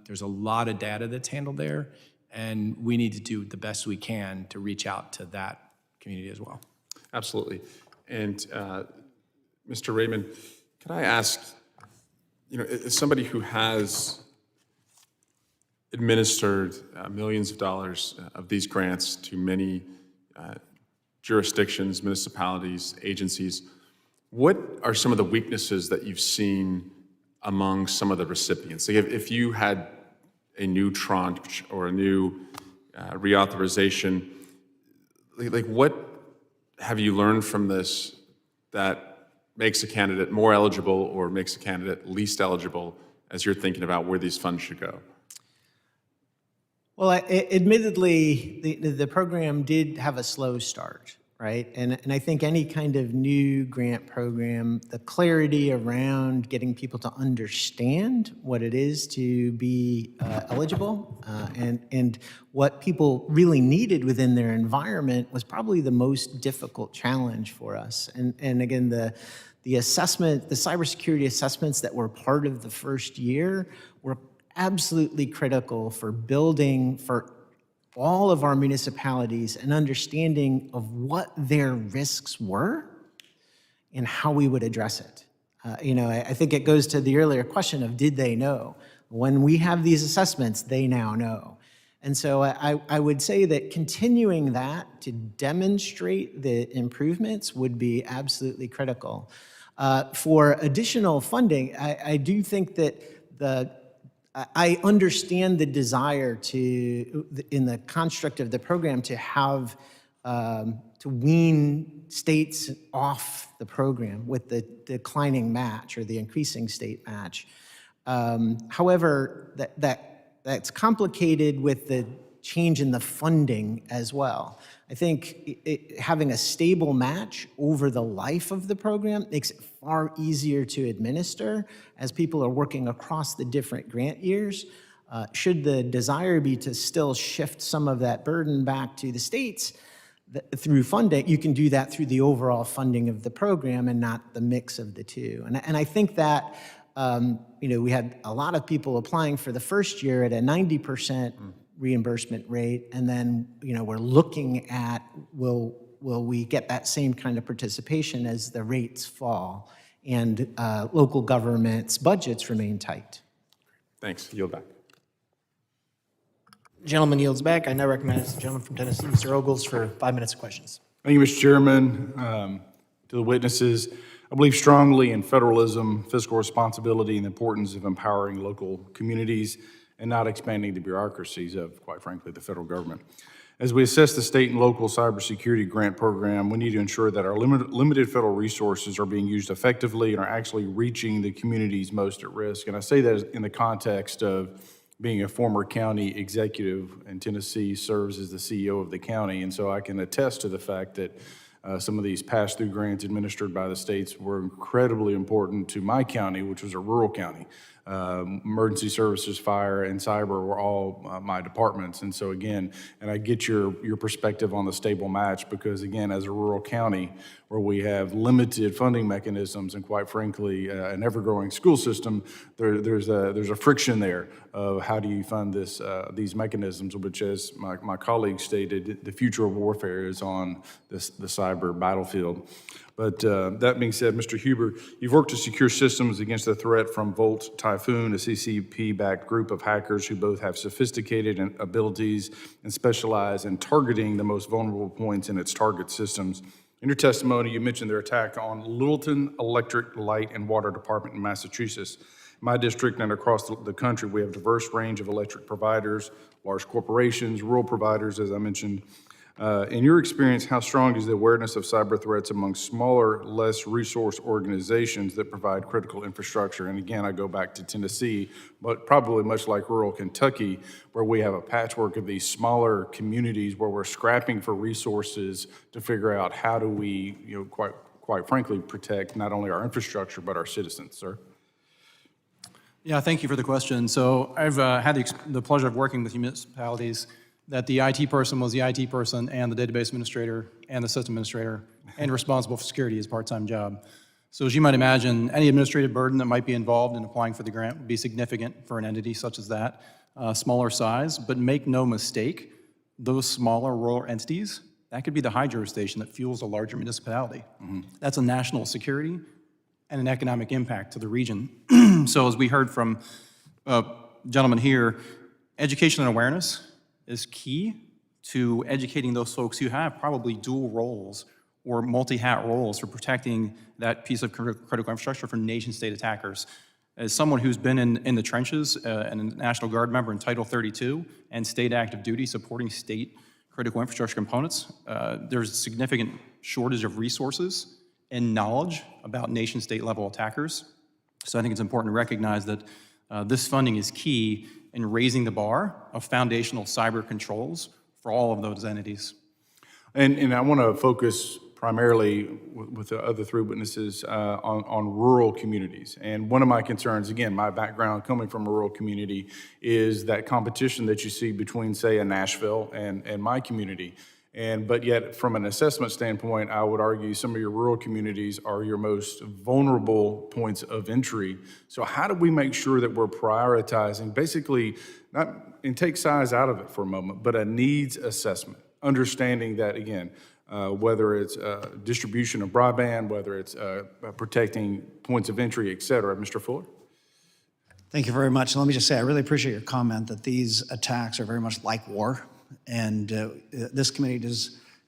There's a lot of data that's handled there, and we need to do the best we can to reach out to that community as well. Absolutely. And Mr. Raymond, could I ask, as somebody who has administered millions of dollars of these grants to many jurisdictions, municipalities, agencies, what are some of the weaknesses that you've seen among some of the recipients? Like if you had a new tranche or a new reauthorization, like what have you learned from this that makes a candidate more eligible or makes a candidate least eligible as you're thinking about where these funds should go? Well, admittedly, the program did have a slow start, right? And I think any kind of new grant program, the clarity around getting people to understand what it is to be eligible and what people really needed within their environment was probably the most difficult challenge for us. And again, the assessment, the cybersecurity assessments that were part of the first year were absolutely critical for building for all of our municipalities an understanding of what their risks were and how we would address it. I think it goes to the earlier question of did they know? When we have these assessments, they now know. And so I would say that continuing that to demonstrate the improvements would be absolutely critical. For additional funding, I do think that I understand the desire in the construct of the program to have, to wean states off the program with the declining match or the increasing state match. However, that's complicated with the change in the funding as well. I think having a stable match over the life of the program makes it far easier to administer as people are working across the different grant years. Should the desire be to still shift some of that burden back to the states through funding, you can do that through the overall funding of the program and not the mix of the two. And I think that we had a lot of people applying for the first year at a 90% reimbursement rate, and then we're looking at will we get that same kind of participation as the rates fall and local governments' budgets remain tight. Thanks. Yield back. Gentleman yields back. I now recognize the gentleman from Tennessee, Mr. Ogles, for 5 minutes of questions. Thank you, Mr. Chairman. To the witnesses, I believe strongly in federalism, fiscal responsibility, and the importance of empowering local communities and not expanding the bureaucracies of, quite frankly, the federal government. As we assess the state and local cybersecurity grant program, we need to ensure that our limited federal resources are being used effectively and are actually reaching the communities most at risk. And I say that in the context of being a former county executive in Tennessee, serves as the CEO of the county. And so I can attest to the fact that some of these pass-through grants administered by the states were incredibly important to my county, which was a rural county. Emergency services, fire, and cyber were all my departments. And so again, and I get your perspective on the stable match because again, as a rural county where we have limited funding mechanisms and quite frankly, an ever-growing school system, there's a friction there of how do you fund these mechanisms, which as my colleague stated, the future of warfare is on the cyber battlefield. But that being said, Mr. Huber, you've worked to secure systems against the threat from Volt Typhoon, a CCP-backed group of hackers who both have sophisticated abilities and specialize in targeting the most vulnerable points in its target systems. In your testimony, you mentioned their attack on Littleton Electric Light and Water Department in Massachusetts. In my district and across the country, we have a diverse range of electric providers, large corporations, rural providers, as I mentioned. In your experience, how strong is the awareness of cyber threats among smaller, less resource organizations that provide critical infrastructure? And again, I go back to Tennessee, but probably much like rural Kentucky, where we have a patchwork of these smaller communities where we're scrapping for resources to figure out how do we, quite frankly, protect not only our infrastructure, but our citizens, sir? Yeah, thank you for the question. So I've had the pleasure of working with municipalities that the IT person was the IT person and the database administrator and the system administrator and responsible for security as part-time job. So as you might imagine, any administrative burden that might be involved in applying for the grant would be significant for an entity such as that, smaller size, but make no mistake, those smaller rural entities, that could be the hydro station that fuels a larger municipality. That's a national security and an economic impact to the region. So as we heard from gentlemen here, education and awareness is key to educating those folks who have probably dual roles or multi-hat roles for protecting that piece of critical infrastructure from nation-state attackers. As someone who's been in the trenches and a National Guard member in Title 32 and state active duty supporting state critical infrastructure components, there's a significant shortage of resources and knowledge about nation-state level attackers. So I think it's important to recognize that this funding is key in raising the bar of foundational cyber controls for all of those entities. And I want to focus primarily with the other three witnesses on rural communities. And one of my concerns, again, my background coming from a rural community, is that competition that you see between, say, a Nashville and my community. But yet, from an assessment standpoint, I would argue some of your rural communities are your most vulnerable points of entry. So how do we make sure that we're prioritizing, basically, not, and take size out of it for a moment, but a needs assessment, understanding that, again, whether it's distribution of broadband, whether it's protecting points of entry, et cetera. Mr. Fuller? Thank you very much. Let me just say, I really appreciate your comment that these attacks are very much like war. And this committee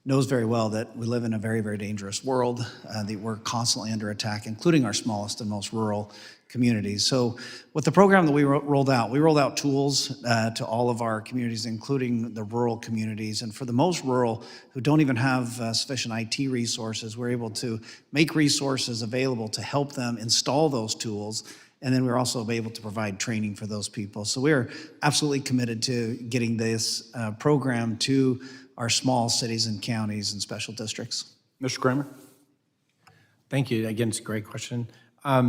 knows very well that we live in a very, very dangerous world, that we're constantly under attack, including our smallest and most rural communities. So with the program that we rolled out tools to all of our communities, including the rural communities. And for the most rural who don't even have sufficient IT resources, we're able to make resources available to help them install those tools. And then we're also able to provide training for those people. So we're absolutely committed to getting this program to our small cities and counties and special districts. Mr. Kramer? Thank you. Again, it's a great question. I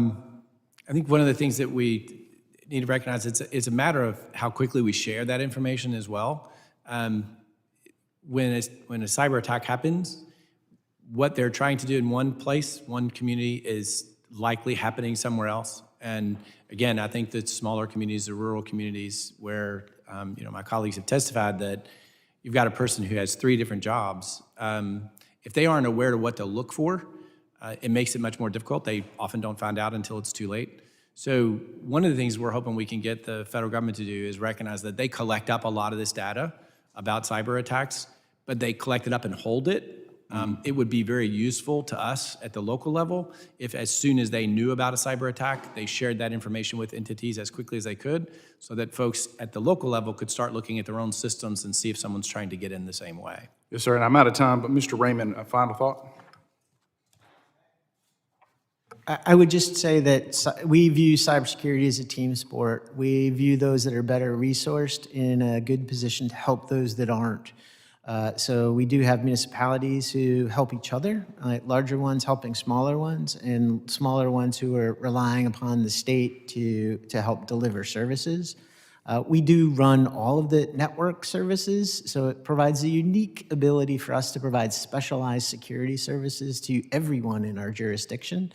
think one of the things that we need to recognize, it's a matter of how quickly we share that information as well. When a cyber attack happens, what they're trying to do in one place, one community, is likely happening somewhere else. And again, I think that smaller communities, the rural communities where my colleagues have testified that you've got a person who has 3 different jobs. If they aren't aware of what to look for, it makes it much more difficult. They often don't find out until it's too late. So one of the things we're hoping we can get the federal government to do is recognize that they collect up a lot of this data about cyber attacks, but they collect it up and hold it. It would be very useful to us at the local level if, as soon as they knew about a cyber attack, they shared that information with entities as quickly as they could, so that folks at the local level could start looking at their own systems and see if someone's trying to get in the same way. Yes, sir, and I'm out of time, but Mr. Raymond, a final thought? I would just say that we view cybersecurity as a team sport. We view those that are better resourced in a good position to help those that aren't. So we do have municipalities who help each other, larger ones helping smaller ones, and smaller ones who are relying upon the state to help deliver services. We do run all of the network services, so it provides a unique ability for us to provide specialized security services to everyone in our jurisdiction,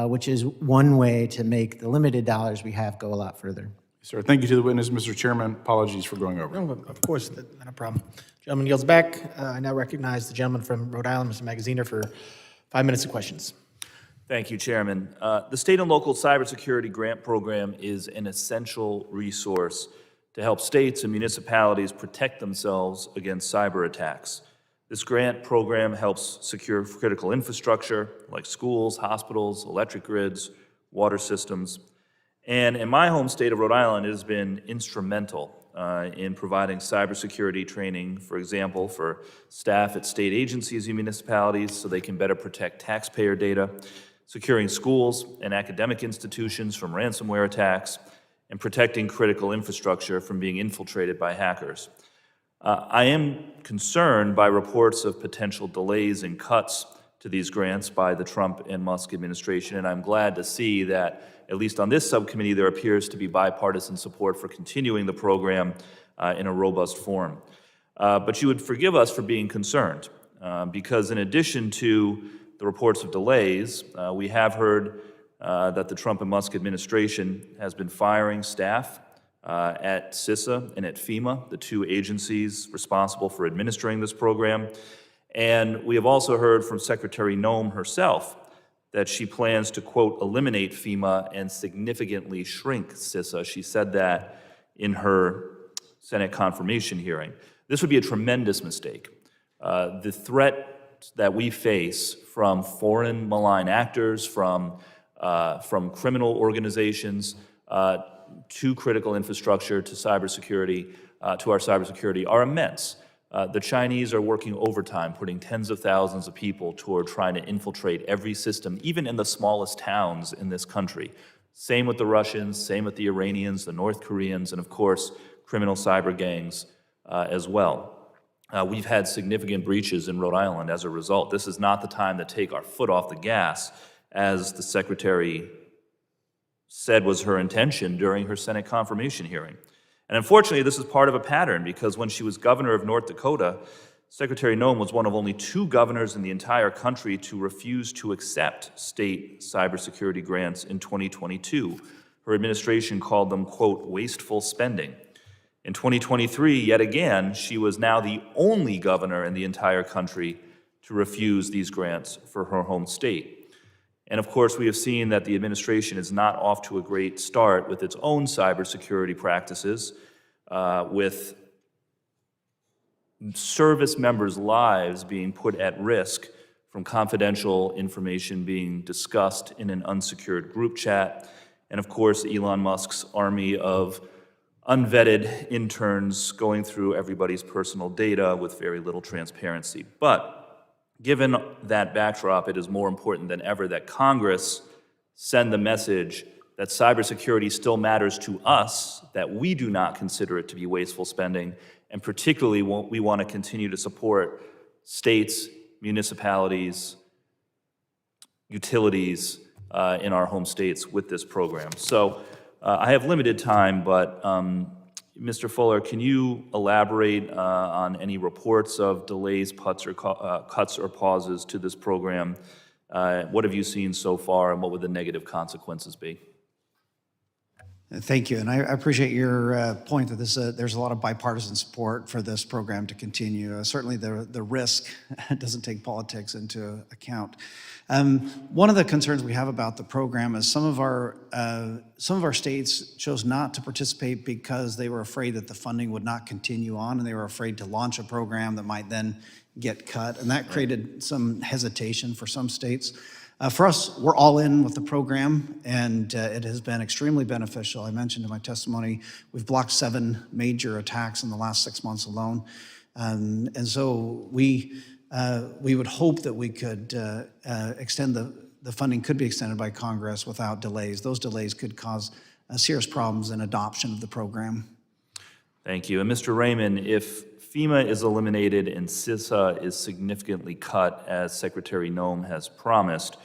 which is one way to make the limited dollars we have go a lot further. Sir, thank you to the witness. Mr. Chairman, apologies for going over. No, of course, not a problem. Gentleman yields back. I now recognize the gentleman from Rhode Island, Mr. Magaziner, for 5 minutes of questions. Thank you, Chairman. The state and local cybersecurity grant program is an essential resource to help states and municipalities protect themselves against cyber attacks. This grant program helps secure critical infrastructure like schools, hospitals, electric grids, water systems. And in my home state of Rhode Island, it has been instrumental in providing cybersecurity training, for example, for staff at state agencies and municipalities so they can better protect taxpayer data, securing schools and academic institutions from ransomware attacks, and protecting critical infrastructure from being infiltrated by hackers. I am concerned by reports of potential delays and cuts to these grants by the Trump and Musk administration, and I'm glad to see that, at least on this subcommittee, there appears to be bipartisan support for continuing the program in a robust form. But you would forgive us for being concerned, because in addition to the reports of delays, we have heard that the Trump and Musk administration has been firing staff at CISA and at FEMA, the 2 agencies responsible for administering this program. And we have also heard from Secretary Noem herself that she plans to, quote, eliminate FEMA and significantly shrink CISA. She said that in her Senate confirmation hearing. This would be a tremendous mistake. The threat that we face from foreign malign actors, from criminal organizations, to critical infrastructure, to cybersecurity, to our cybersecurity are immense. The Chinese are working overtime, putting tens of thousands of people toward trying to infiltrate every system, even in the smallest towns in this country. Same with the Russians, same with the Iranians, the North Koreans, and of course, criminal cyber gangs as well. We've had significant breaches in Rhode Island as a result. This is not the time to take our foot off the gas, as the Secretary said was her intention during her Senate confirmation hearing. And unfortunately, this is part of a pattern, because when she was governor of North Dakota, Secretary Noem was one of only 2 governors in the entire country to refuse to accept state cybersecurity grants in 2022. Her administration called them, quote, wasteful spending. In 2023, yet again, she was now the only governor in the entire country to refuse these grants for her home state. And of course, we have seen that the administration is not off to a great start with its own cybersecurity practices, with service members' lives being put at risk from confidential information being discussed in an unsecured group chat, and of course, Elon Musk's army of unvetted interns going through everybody's personal data with very little transparency. But given that backdrop, it is more important than ever that Congress send the message that cybersecurity still matters to us, that we do not consider it to be wasteful spending, and particularly we want to continue to support states, municipalities, utilities in our home states with this program. So I have limited time, but Mr. Fuller, can you elaborate on any reports of delays, cuts, or pauses to this program? What have you seen so far, and what would the negative consequences be? Thank you, and I appreciate your point that there's a lot of bipartisan support for this program to continue. Certainly the risk doesn't take politics into account. One of the concerns we have about the program is some of our states chose not to participate because they were afraid that the funding would not continue on, and they were afraid to launch a program that might then get cut, and that created some hesitation for some states. For us, we're all in with the program, and it has been extremely beneficial. I mentioned in my testimony, we've blocked 7 major attacks in the last 6 months alone. And so we would hope that we could extend the funding could be extended by Congress without delays. Those delays could cause serious problems in adoption of the program. Thank you. And Mr. Raymond, if FEMA is eliminated and CISA is significantly cut, as Secretary Noem has promised,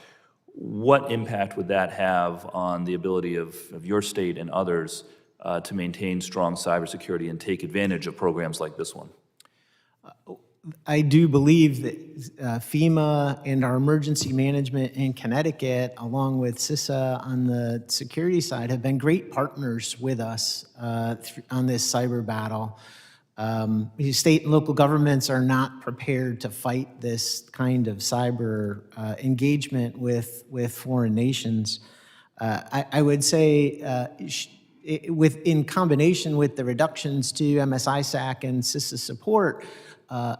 what impact would that have on the ability of your state and others to maintain strong cybersecurity and take advantage of programs like this one? I do believe that FEMA and our emergency management in Connecticut, along with CISA on the security side, have been great partners with us on this cyber battle. State and local governments are not prepared to fight this kind of cyber engagement with foreign nations. I would say in combination with the reductions to MSISAC and CISA support,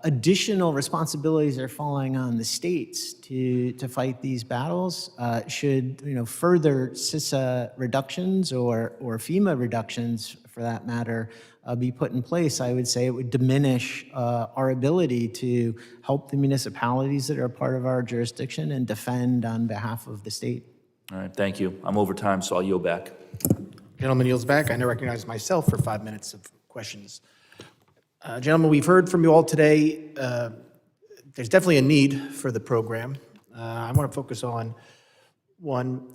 additional responsibilities are falling on the states to fight these battles. Should further CISA reductions or FEMA reductions, for that matter, be put in place, I would say it would diminish our ability to help the municipalities that are part of our jurisdiction and defend on behalf of the state. All right, thank you. I'm over time, so I'll yield back. Gentleman yields back. I now recognize myself for 5 minutes of questions. Gentlemen, we've heard from you all today. There's definitely a need for the program. I want to focus on one,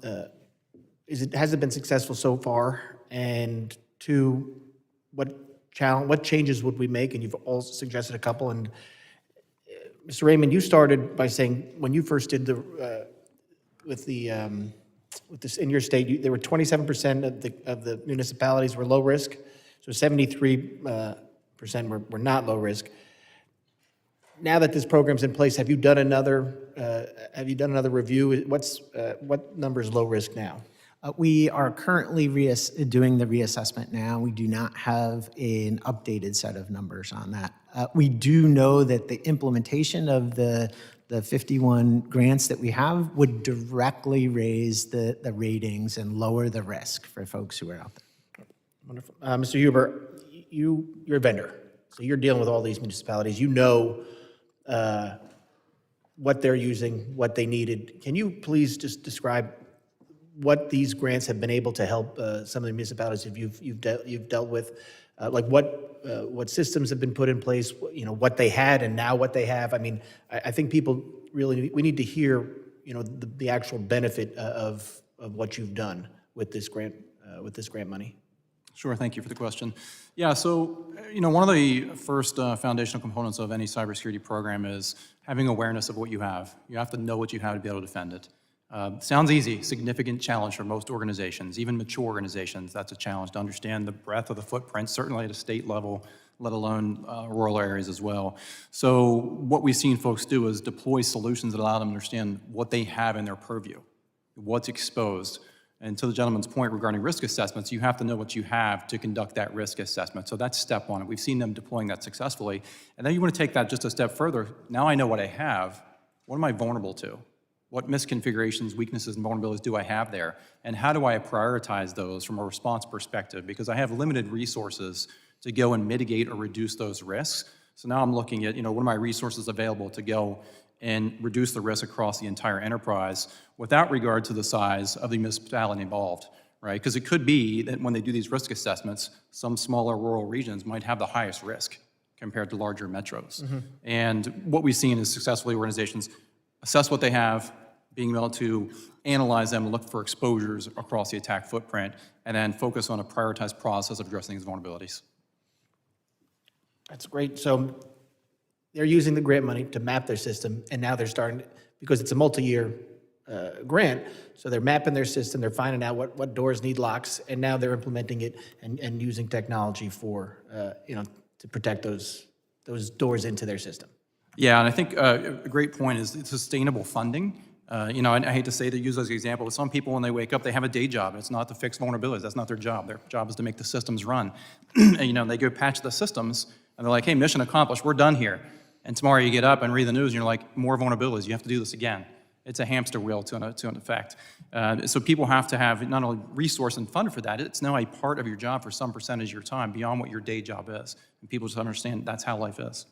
has it been successful so far? And 2, what changes would we make? And you've all suggested a couple. And Mr. Raymond, you started by saying when you first did with this in your state, there were 27% of the municipalities were low risk, so 73% were not low risk. Now that this program's in place, have you done another review? What number is low risk now? We are currently doing the reassessment now. We do not have an updated set of numbers on that. We do know that the implementation of the 51 grants that we have would directly raise the ratings and lower the risk for folks who are out there. Wonderful. Mr. Huber, you're a vendor, so you're dealing with all these municipalities. You know what they're using, what they needed. Can you please just describe what these grants have been able to help some of the municipalities you've dealt with, like what systems have been put in place, what they had and now what they have. I mean, I think people really, we need to hear, the actual benefit of what you've done with this grant money. Sure, thank you for the question. Yeah, so, one of the first foundational components of any cybersecurity program is having awareness of what you have. You have to know what you have to be able to defend it. Sounds easy, significant challenge for most organizations, even mature organizations. That's a challenge to understand the breadth of the footprint, certainly at a state level, let alone rural areas as well. So what we've seen folks do is deploy solutions that allow them to understand what they have in their purview, what's exposed. And to the gentleman's point regarding risk assessments, you have to know what you have to conduct that risk assessment. So that's step one. We've seen them deploying that successfully. And then you want to take that just a step further. Now I know what I have. What am I vulnerable to? What misconfigurations, weaknesses, and vulnerabilities do I have there? And how do I prioritize those from a response perspective? Because I have limited resources to go and mitigate or reduce those risks. So now I'm looking at, what are my resources available to go and reduce the risk across the entire enterprise without regard to the size of the municipality involved, right? Because it could be that when they do these risk assessments, some smaller rural regions might have the highest risk compared to larger metros. And what we've seen is successfully organizations assess what they have, being able to analyze them, look for exposures across the attack footprint, and then focus on a prioritized process of addressing these vulnerabilities. That's great. So they're using the grant money to map their system, and now they're starting, because it's a multi-year grant, so they're mapping their system, they're finding out what doors need locks, and now they're implementing it and using technology for, to protect those doors into their system. Yeah, and I think a great point is sustainable funding. And I hate to say to use as an example, but some people when they wake up, they have a day job. It's not to fix vulnerabilities. That's not their job. Their job is to make the systems run. And, they go patch the systems, and they're like, hey, mission accomplished. We're done here. And tomorrow you get up and read the news, and you're like, more vulnerabilities. You have to do this again. It's a hamster wheel to an effect. So people have to have not only resource and fund for that, it's now a part of your job for some percentage of your time beyond what your day job is. And people just understand that's how life is.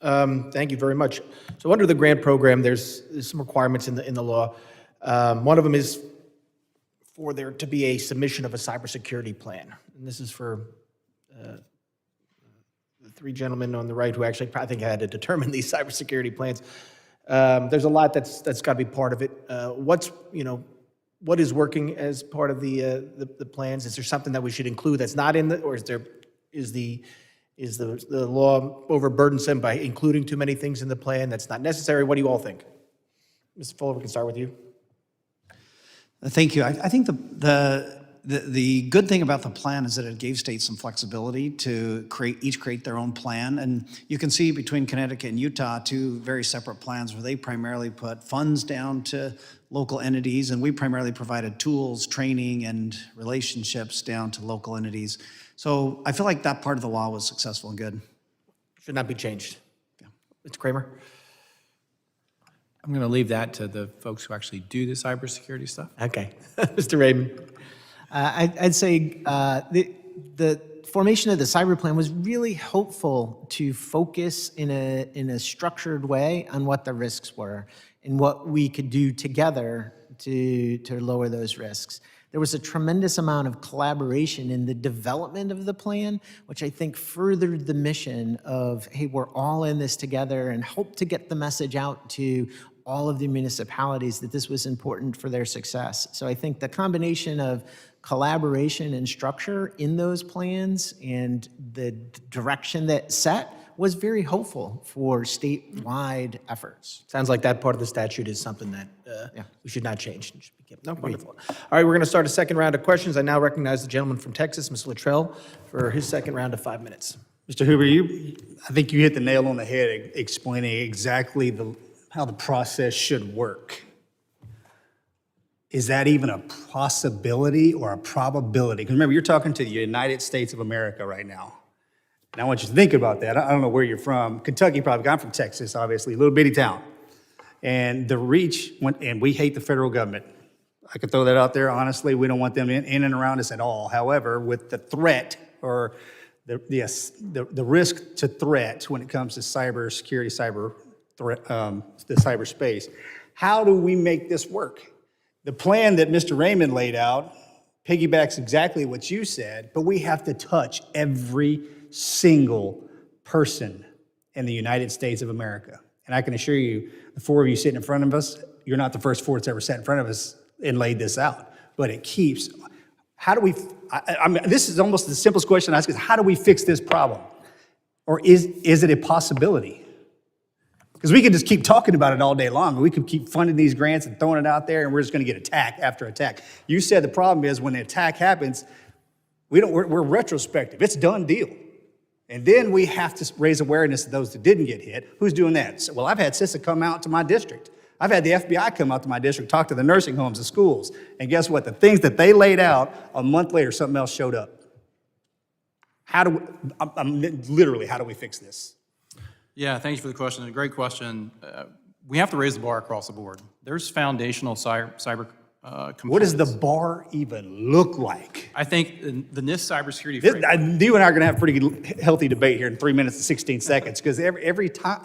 Thank you very much. So under the grant program, there's some requirements in the law. One of them is for there to be a submission of a cybersecurity plan. And this is for the three gentlemen on the right who actually, I think, had to determine these cybersecurity plans. There's a lot that's got to be part of it. What is working as part of the plans? Is there something that we should include that's not in or is the law overburdensome by including too many things in the plan that's not necessary? What do you all think? Mr. Fuller, we can start with you. Thank you. I think the good thing about the plan is that it gave states some flexibility to create their own plan. And you can see between Connecticut and Utah, two very separate plans where they primarily put funds down to local entities, and we primarily provided tools, training, and relationships down to local entities. So I feel like that part of the law was successful and good. Should not be changed. Yeah. Mr. Kramer? I'm going to leave that to the folks who actually do the cybersecurity stuff. Okay. Mr. Raymond? I'd say the formation of the cyber plan was really hopeful to focus in a structured way on what the risks were and what we could do together to lower those risks. There was a tremendous amount of collaboration in the development of the plan, which I think furthered the mission of, hey, we're all in this together, and hope to get the message out to all of the municipalities that this was important for their success. So I think the combination of collaboration and structure in those plans and the direction that set was very hopeful for statewide efforts. Sounds like that part of the statute is something that we should not change. It should be kept. No, wonderful. All right, we're going to start a second round of questions. I now recognize the gentleman from Texas, Ms. Luttrell, for his second round of 5 minutes. Mr. Huber, I think you hit the nail on the head explaining exactly how the process should work. Is that even a possibility or a probability? Because remember, you're talking to the United States of America right now. And I want you to think about that. I don't know where you're from. Kentucky, probably. I'm from Texas, obviously, a little bitty town. And the reach, and we hate the federal government. I could throw that out there. Honestly, we don't want them in and around us at all. However, with the threat or the risk to threat when it comes to cybersecurity, the cyberspace, how do we make this work? The plan that Mr. Raymond laid out piggybacks exactly what you said, but we have to touch every single person in the United States of America. And I can assure you, the four of you sitting in front of us, you're not the first four that's ever sat in front of us and laid this out. But it keeps how do we, I mean, this is almost the simplest question I ask is, how do we fix this problem? Or is it a possibility? Because we can just keep talking about it all day long. We could keep funding these grants and throwing it out there, and we're just going to get attack after attack. You said the problem is when the attack happens, we're retrospective. It's a done deal. And then we have to raise awareness of those that didn't get hit. Who's doing that? So, well, I've had CISA come out to my district. I've had the FBI come out to my district, talk to the nursing homes, the schools. And guess what? The things that they laid out, a month later, something else showed up. Literally, how do we fix this? Yeah, thank you for the question. A great question. We have to raise the bar across the board. There's foundational cyber components. What does the bar even look like? I think the NIST cybersecurity framework. You and I are going to have a pretty healthy debate here in 3 minutes and 16 seconds, because every time,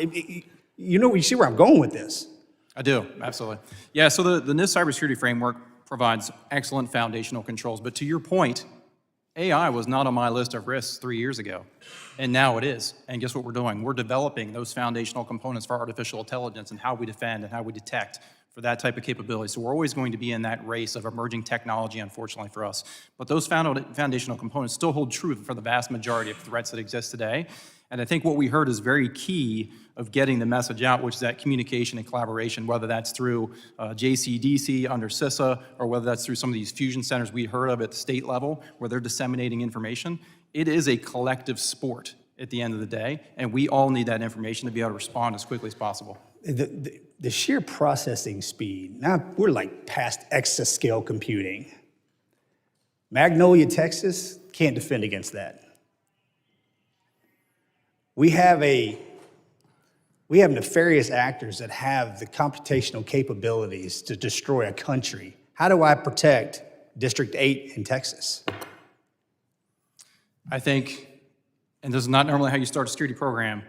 you see where I'm going with this. I do, absolutely. Yeah, so the NIST cybersecurity framework provides excellent foundational controls. But to your point, AI was not on my list of risks 3 years ago, and now it is. And guess what we're doing? We're developing those foundational components for artificial intelligence and how we defend and how we detect for that type of capability. So we're always going to be in that race of emerging technology, unfortunately for us. But those foundational components still hold true for the vast majority of threats that exist today. And I think what we heard is very key of getting the message out, which is that communication and collaboration, whether that's through JCDC under CISA, or whether that's through some of these fusion centers we heard of at the state level, where they're disseminating information. It is a collective sport at the end of the day, and we all need that information to be able to respond as quickly as possible. The sheer processing speed, now we're like past exascale computing. Magnolia, Texas, can't defend against that. We have nefarious actors that have the computational capabilities to destroy a country. How do I protect District 8 in Texas? I think, and this is not normally how you start a security program,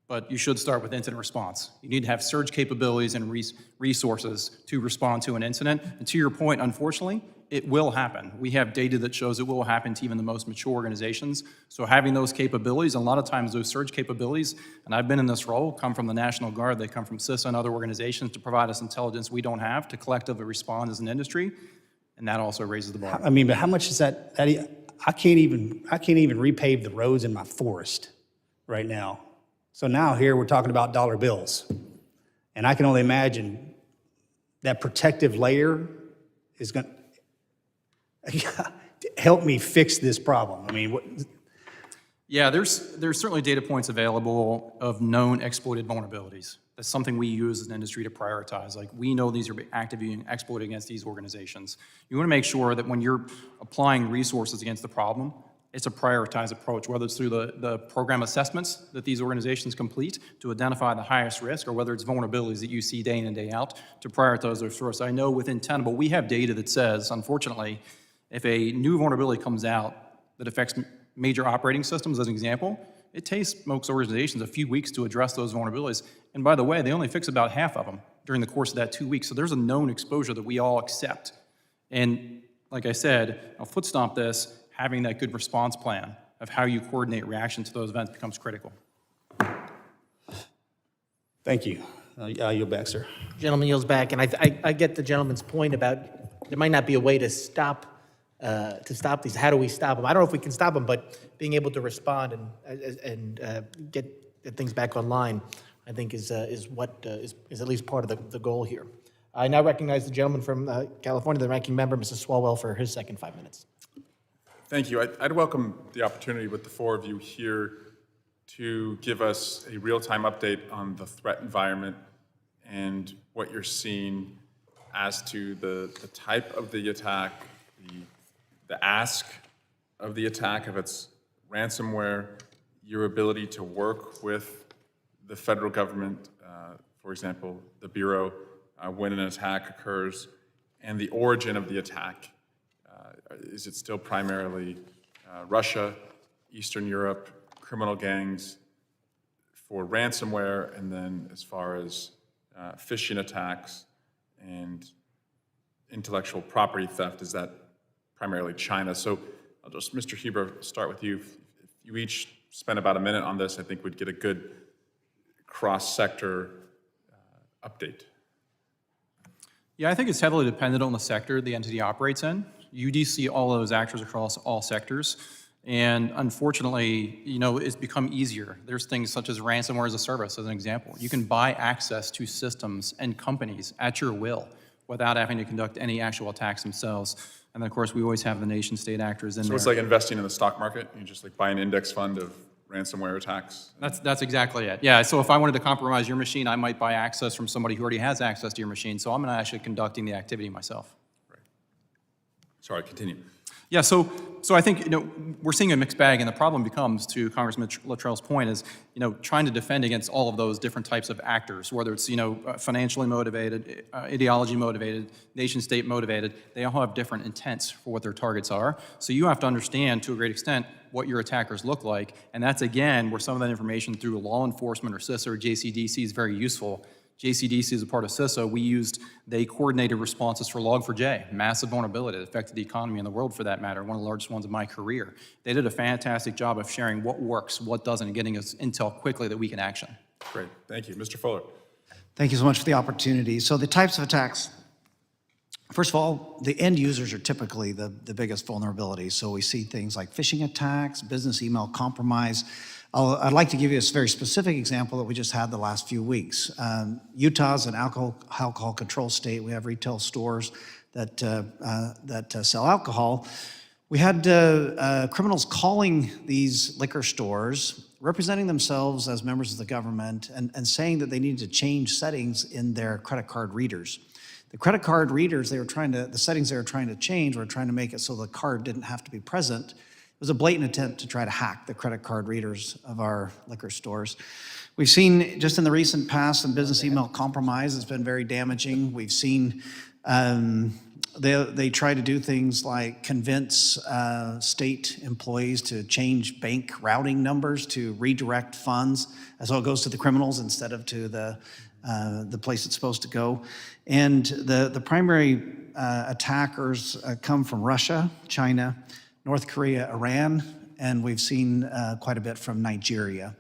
but you should start with incident response. You need to have surge capabilities and resources to respond to an incident. And to your point, unfortunately, it will happen. We have data that shows it will happen to even the most mature organizations. So having those capabilities, a lot of times those surge capabilities, and I've been in this role, come from the National Guard, they come from CISA and other organizations to provide us intelligence we don't have to collectively respond as an industry, and that also raises the bar. I mean, but how much is that? I can't even repave the roads in my forest right now. So now here we're talking about dollar bills. And I can only imagine that protective layer is going to help me fix this problem. I mean, Yeah, there's certainly data points available of known exploited vulnerabilities. That's something we use as an industry to prioritize. Like, we know these are actively being exploited against these organizations. You want to make sure that when you're applying resources against the problem, it's a prioritized approach, whether it's through the program assessments that these organizations complete to identify the highest risk, or whether it's vulnerabilities that you see day in and day out to prioritize those sources. I know within Tenable, we have data that says, unfortunately, if a new vulnerability comes out that affects major operating systems, as an example, it takes most organizations a few weeks to address those vulnerabilities. And by the way, they only fix about half of them during the course of that 2 weeks. So there's a known exposure that we all accept. And like I said, I'll foot stomp this, having that good response plan of how you coordinate reaction to those events becomes critical. thank you. I'll yield back, sir. Gentleman yields back, and I get the gentleman's point about there might not be a way to stop these. How do we stop them? I don't know if we can stop them, but being able to respond and get things back online, I think is at least part of the goal here. I now recognize the gentleman from California, the ranking member, Mrs. Swalwell, for his second 5 minutes. Thank you. I'd welcome the opportunity with the four of you here to give us a real-time update on the threat environment and what you're seeing as to the type of the attack, the ask of the attack, if it's ransomware, your ability to work with the federal government, for example, the Bureau, when an attack occurs, and the origin of the attack. Is it still primarily Russia, Eastern Europe, criminal gangs for ransomware, and then as far as phishing attacks and intellectual property theft, is that primarily China? So I'll just, Mr. Huber, start with you. If you each spend about a minute on this, I think we'd get a good cross-sector update. Yeah, I think it's heavily dependent on the sector the entity operates in. You do see all those actors across all sectors. And unfortunately, it's become easier. There's things such as ransomware as a service, as an example. You can buy access to systems and companies at your will without having to conduct any actual attacks themselves. And then, of course, we always have the nation-state actors in So there. it's like investing in the stock market? You just like buy an index fund of ransomware attacks? That's exactly it. Yeah, so if I wanted to compromise your machine, I might buy access from somebody who already has access to your machine. So I'm not actually conducting the activity myself. Sorry, continue. Yeah, so I think, we're seeing a mixed bag, and the problem becomes, to Congressman Luttrell's point, is, trying to defend against all of those different types of actors, whether it's, financially motivated, ideology motivated, nation state motivated. They all have different intents for what their targets are. So you have to understand, to a great extent, what your attackers look like, and that's, again, where some of that information through law enforcement or CISA or JCDC is very useful. JCDC is a part of CISA. They coordinated responses for Log4j, massive vulnerability that affected the economy and the world for that matter, one of the largest ones of my career. They did a fantastic job of sharing what works, what doesn't, and getting us intel quickly that we can action. Great, thank you. Mr. Fuller. Thank you so much for the opportunity. So the types of attacks, first of all, the end users are typically the biggest vulnerabilities. So we see things like phishing attacks, business email compromise. I'd like to give you a very specific example that we just had the last few weeks. Utah's an alcohol control state. We have retail stores that sell alcohol. We had criminals calling these liquor stores, representing themselves as members of the government, and saying that they needed to change settings in their credit card readers. The credit card readers, the settings they were trying to change were trying to make it so the card didn't have to be present. It was a blatant attempt to try to hack the credit card readers of our liquor stores. We've seen, just in the recent past, some business email compromise has been very damaging. We've seen they try to do things like convince state employees to change bank routing numbers to redirect funds, so it goes to the criminals instead of to the place it's supposed to go. And the primary attackers come from Russia, China, North Korea, Iran, and we've seen quite a bit from Nigeria.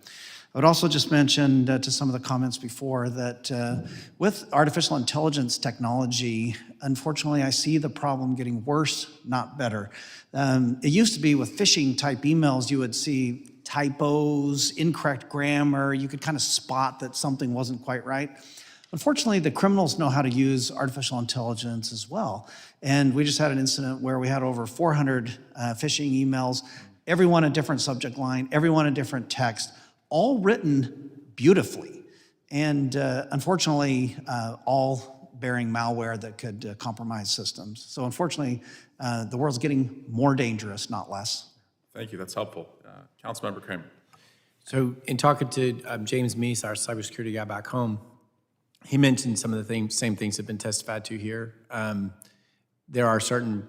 I would also just mention to some of the comments before that with artificial intelligence technology, unfortunately, I see the problem getting worse, not better. It used to be with phishing type emails, you would see typos, incorrect grammar, you could kind of spot that something wasn't quite right. Unfortunately, the criminals know how to use artificial intelligence as well. And we just had an incident where we had over 400 phishing emails, every one a different subject line, every one a different text, all written beautifully. And unfortunately, all bearing malware that could compromise systems. So unfortunately, the world's getting more dangerous, not less. Thank you, that's helpful. Councilmember Kramer. So in talking to James Meese, our cybersecurity guy back home, he mentioned some of the same things that have been testified to here. There are certain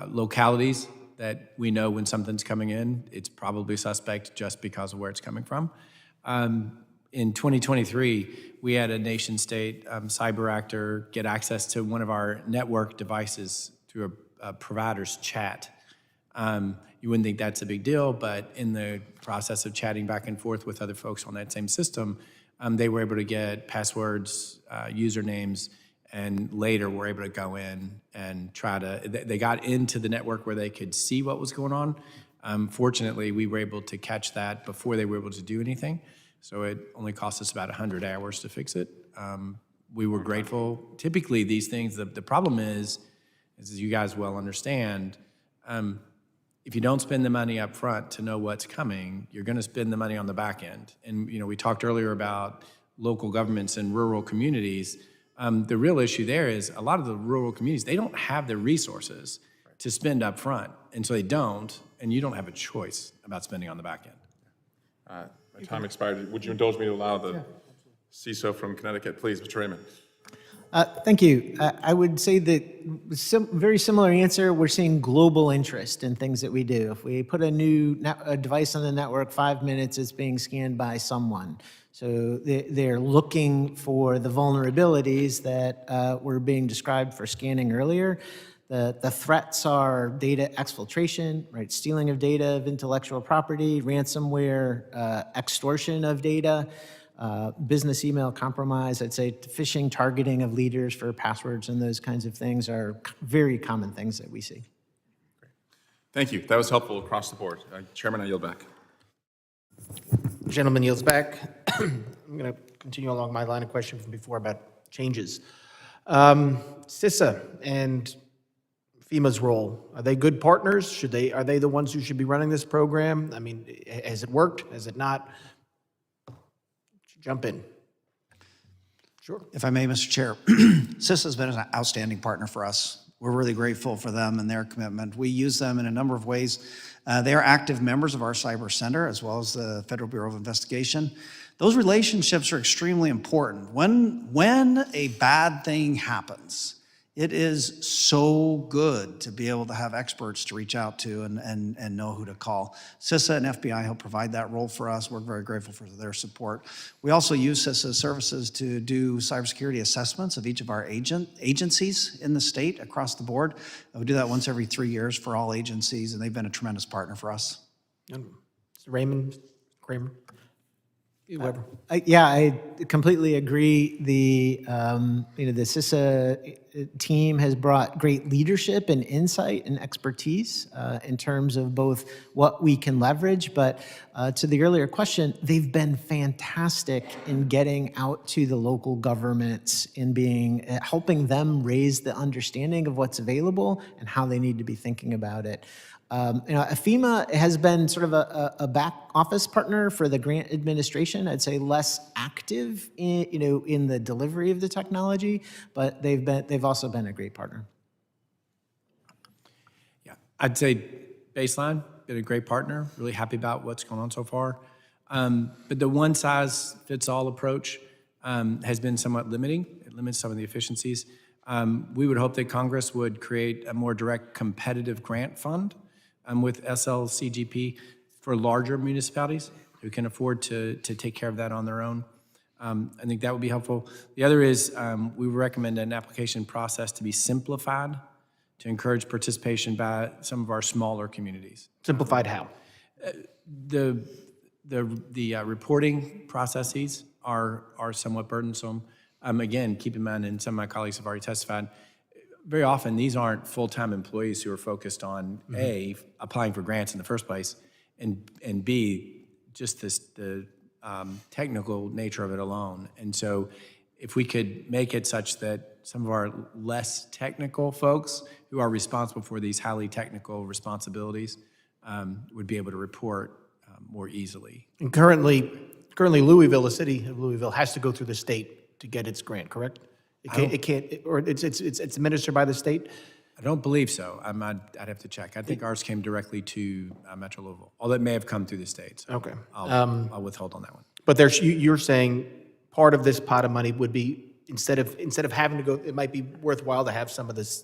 localities that we know when something's coming in, it's probably suspect just because of where it's coming from. In 2023, we had a nation-state cyber actor get access to one of our network devices through a provider's chat. You wouldn't think that's a big deal, but in the process of chatting back and forth with other folks on that same system, they were able to get passwords, usernames, and later were able to go in and they got into the network where they could see what was going on. Fortunately, we were able to catch that before they were able to do anything. So it only cost us about 100 hours to fix it. We were grateful. Typically, these things, the problem is, as you guys well understand, if you don't spend the money up front to know what's coming, you're going to spend the money on the back end. And we talked earlier about local governments and rural communities. The real issue there is a lot of the rural communities, they don't have the resources to spend up front. And so they don't, and you don't have a choice about spending on the back end. My time expired. Would you indulge me to allow the CISO from Connecticut, please, Mr. Raymond? Thank you. I would say that very similar answer. We're seeing global interest in things that we do. If we put a device on the network, 5 minutes, it's being scanned by someone. So they're looking for the vulnerabilities that were being described for scanning earlier. The threats are data exfiltration, right? Stealing of data of intellectual property, ransomware, extortion of data. Business email compromise, I'd say phishing, targeting of leaders for passwords and those kinds of things are very common things that we see. Thank you. That was helpful across the board. Chairman, I yield back. Gentleman yields back. I'm going to continue along my line of question from before about changes. CISA and FEMA's role, are they good partners? Are they the ones who should be running this program? I mean, has it worked? Has it not? Jump in. Sure. If I may, Mr. Chair, CISA has been an outstanding partner for us. We're really grateful for them and their commitment. We use them in a number of ways. They are active members of our Cyber Center, as well as the Federal Bureau of Investigation. Those relationships are extremely important. When a bad thing happens, it is so good to be able to have experts to reach out to and know who to call. CISA and FBI help provide that role for us. We're very grateful for their support. We also use CISA services to do cybersecurity assessments of each of our agencies in the state across the board. We do that once every 3 years for all agencies, and they've been a tremendous partner for us. Mr. Raymond, Kramer? Whoever. Yeah, I completely agree. The CISA team has brought great leadership and insight and expertise in terms of both what we can leverage, but to the earlier question, they've been fantastic in getting out to the local governments in helping them raise the understanding of what's available and how they need to be thinking about it. FEMA has been sort of a back office partner for the grant administration. I'd say less active in the delivery of the technology, but they've also been a great partner. Yeah, I'd say baseline, been a great partner, really happy about what's going on so far. But the one-size-fits-all approach has been somewhat limiting. It limits some of the efficiencies. We would hope that Congress would create a more direct competitive grant fund with SLCGP for larger municipalities who can afford to take care of that on their own. I think that would be helpful. The other is we recommend an application process to be simplified to encourage participation by some of our smaller communities. Simplified how? The reporting processes are somewhat burdensome. Again, keep in mind, and some of my colleagues have already testified, very often these aren't full-time employees who are focused on A, applying for grants in the first place, and B, just the technical nature of it alone. And so if we could make it such that some of our less technical folks who are responsible for these highly technical responsibilities would be able to report more easily. And currently Louisville, the city of Louisville, has to go through the state to get its grant, correct? It's administered by the state? I don't believe so. I'd have to check. I think ours came directly to Metro Louisville, although it may have come through the state. So Okay. I'll withhold on that one. But you're saying part of this pot of money would be, instead of having to go, it might be worthwhile to have some of the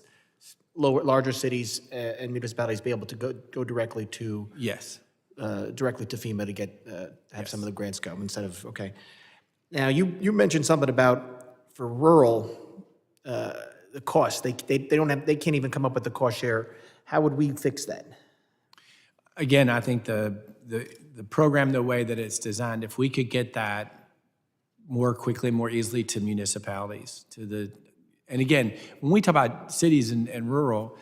larger cities and municipalities be able to go directly to Yes. directly to FEMA to get have some of the grants go instead of, okay. Now you mentioned something about for rural the cost. They can't even come up with the cost share. How would we fix that? Again, I think the program, the way that it's designed, if we could get that more quickly, more easily to municipalities, and again, when we talk about cities and rural,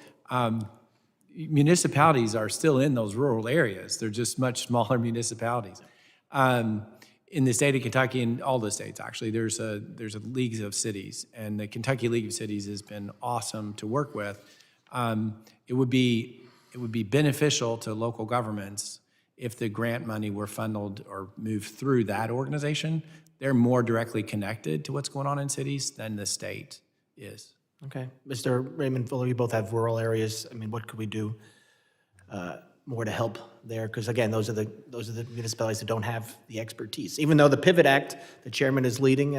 municipalities are still in those rural areas. They're just much smaller municipalities. In the state of Kentucky, and all the states actually, there's a league of cities, and the Kentucky League of Cities has been awesome to work with. It would be beneficial to local governments if the grant money were funneled or moved through that organization. They're more directly connected to what's going on in cities than the state is. Okay. Mr. Raymond Fuller, you both have rural areas. I mean, what could we do more to help there? Because again, those are the municipalities that don't have the expertise. Even though the Pivot Act, the chairman is leading,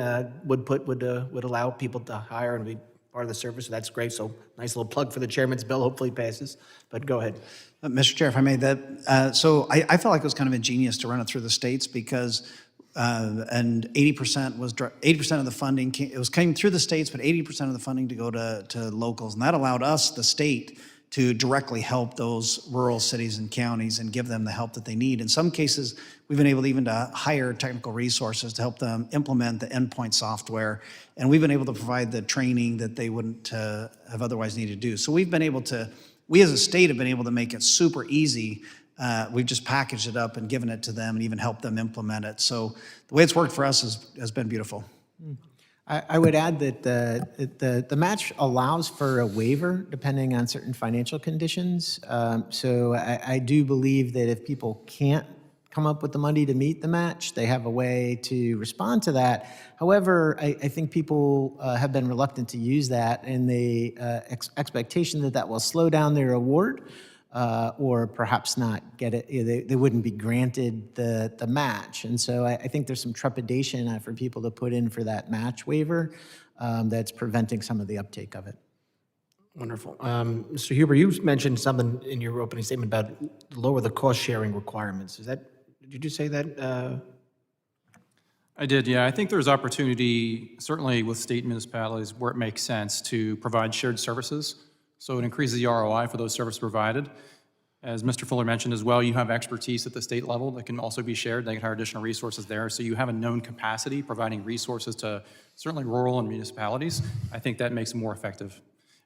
would allow people to hire and be part of the service. So that's great. So nice little plug for the chairman's bill. Hopefully passes. But go ahead. Mr. Chair, if I may, so I felt like it was kind of ingenious to run it through the states because and 80% of the funding came through the states, but 80% of the funding to go to locals, and that allowed us, the state, to directly help those rural cities and counties and give them the help that they need. In some cases, we've been able even to hire technical resources to help them implement the endpoint software, and we've been able to provide the training that they wouldn't have otherwise needed to do. So we've been able to we as a state have been able to make it super easy. We've just packaged it up and given it to them and even helped them implement it. So the way it's worked for us has been beautiful. I would add that the match allows for a waiver depending on certain financial conditions. So I do believe that if people can't come up with the money to meet the match, they have a way to respond to that. However, I think people have been reluctant to use that in the expectation that that will slow down their award or perhaps not get it, they wouldn't be granted the match. And so I think there's some trepidation for people to put in for that match waiver that's preventing some of the uptake of it. Wonderful. Mr. Huber, you mentioned something in your opening statement about lower the cost sharing requirements. Did you say that? I did, yeah. I think there's opportunity, certainly with state municipalities, where it makes sense to provide shared services. So it increases the ROI for those services provided. As Mr. Fuller mentioned as well, you have expertise at the state level that can also be shared. They can hire additional resources there. So you have a known capacity providing resources to certainly rural and municipalities. I think that makes it more effective.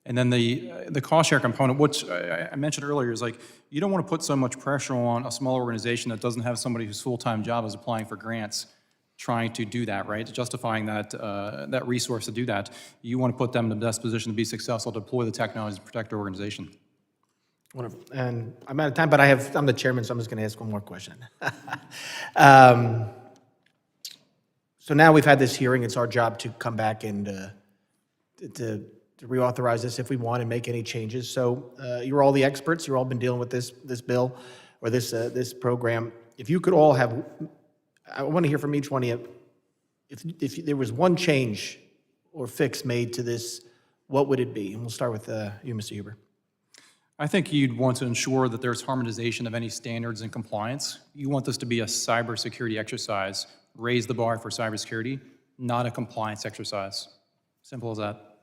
And then the cost share component, which I mentioned earlier, is like, you don't want to put so much pressure on a small organization that doesn't have somebody whose full-time job is applying for grants, trying to do that, right? Justifying that resource to do that. You want to put them in the best position to be successful, to deploy the technology to protect their organization. Wonderful. And I'm out of time, but I'm the chairman, so I'm just going to ask one more question. So now we've had this hearing. It's our job to come back and to reauthorize this if we want and make any changes. So you're all the experts. You've all been dealing with this bill or this program. If you could all have, I want to hear from each one of you. If there was one change or fix made to this, what would it be? And we'll start with you, Mr. Huber. I think you'd want to ensure that there's harmonization of any standards and compliance. You want this to be a cybersecurity exercise, raise the bar for cybersecurity, not a compliance exercise. Simple as that.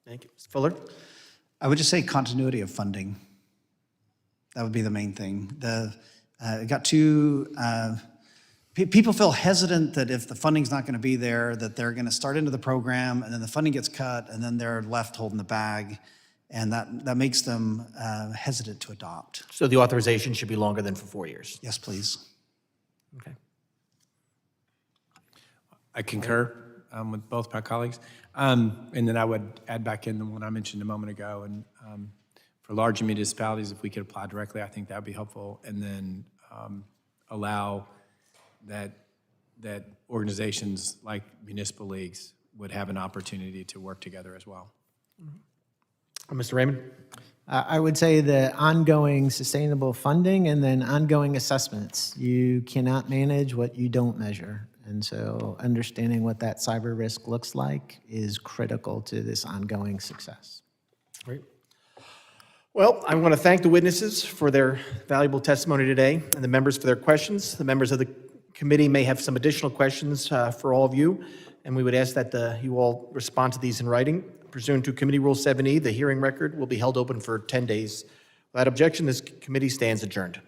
Thank you. Mr. Fuller? I would just say continuity of funding. That would be the main thing. People feel hesitant that if the funding's not going to be there, that they're going to start into the program, and then the funding gets cut, and then they're left holding the bag, and that makes them hesitant to adopt. So the authorization should be longer than for 4 years. Yes, please. Okay. I concur with both my colleagues. And then I would add back in the one I mentioned a moment ago. And for large municipalities, if we could apply directly, I think that would be helpful. And then allow that organizations like municipal leagues would have an opportunity to work together as well. Mr. Raymond? I would say the ongoing sustainable funding and then ongoing assessments. You cannot manage what you don't measure. And so understanding what that cyber risk looks like is critical to this ongoing success. Great. Well, I want to thank the witnesses for their valuable testimony today and the members for their questions. The members of the committee may have some additional questions for all of you, and we would ask that you all respond to these in writing. Pursuant to Committee Rule 7E, the hearing record will be held open for 10 days. Without objection, this committee stands adjourned.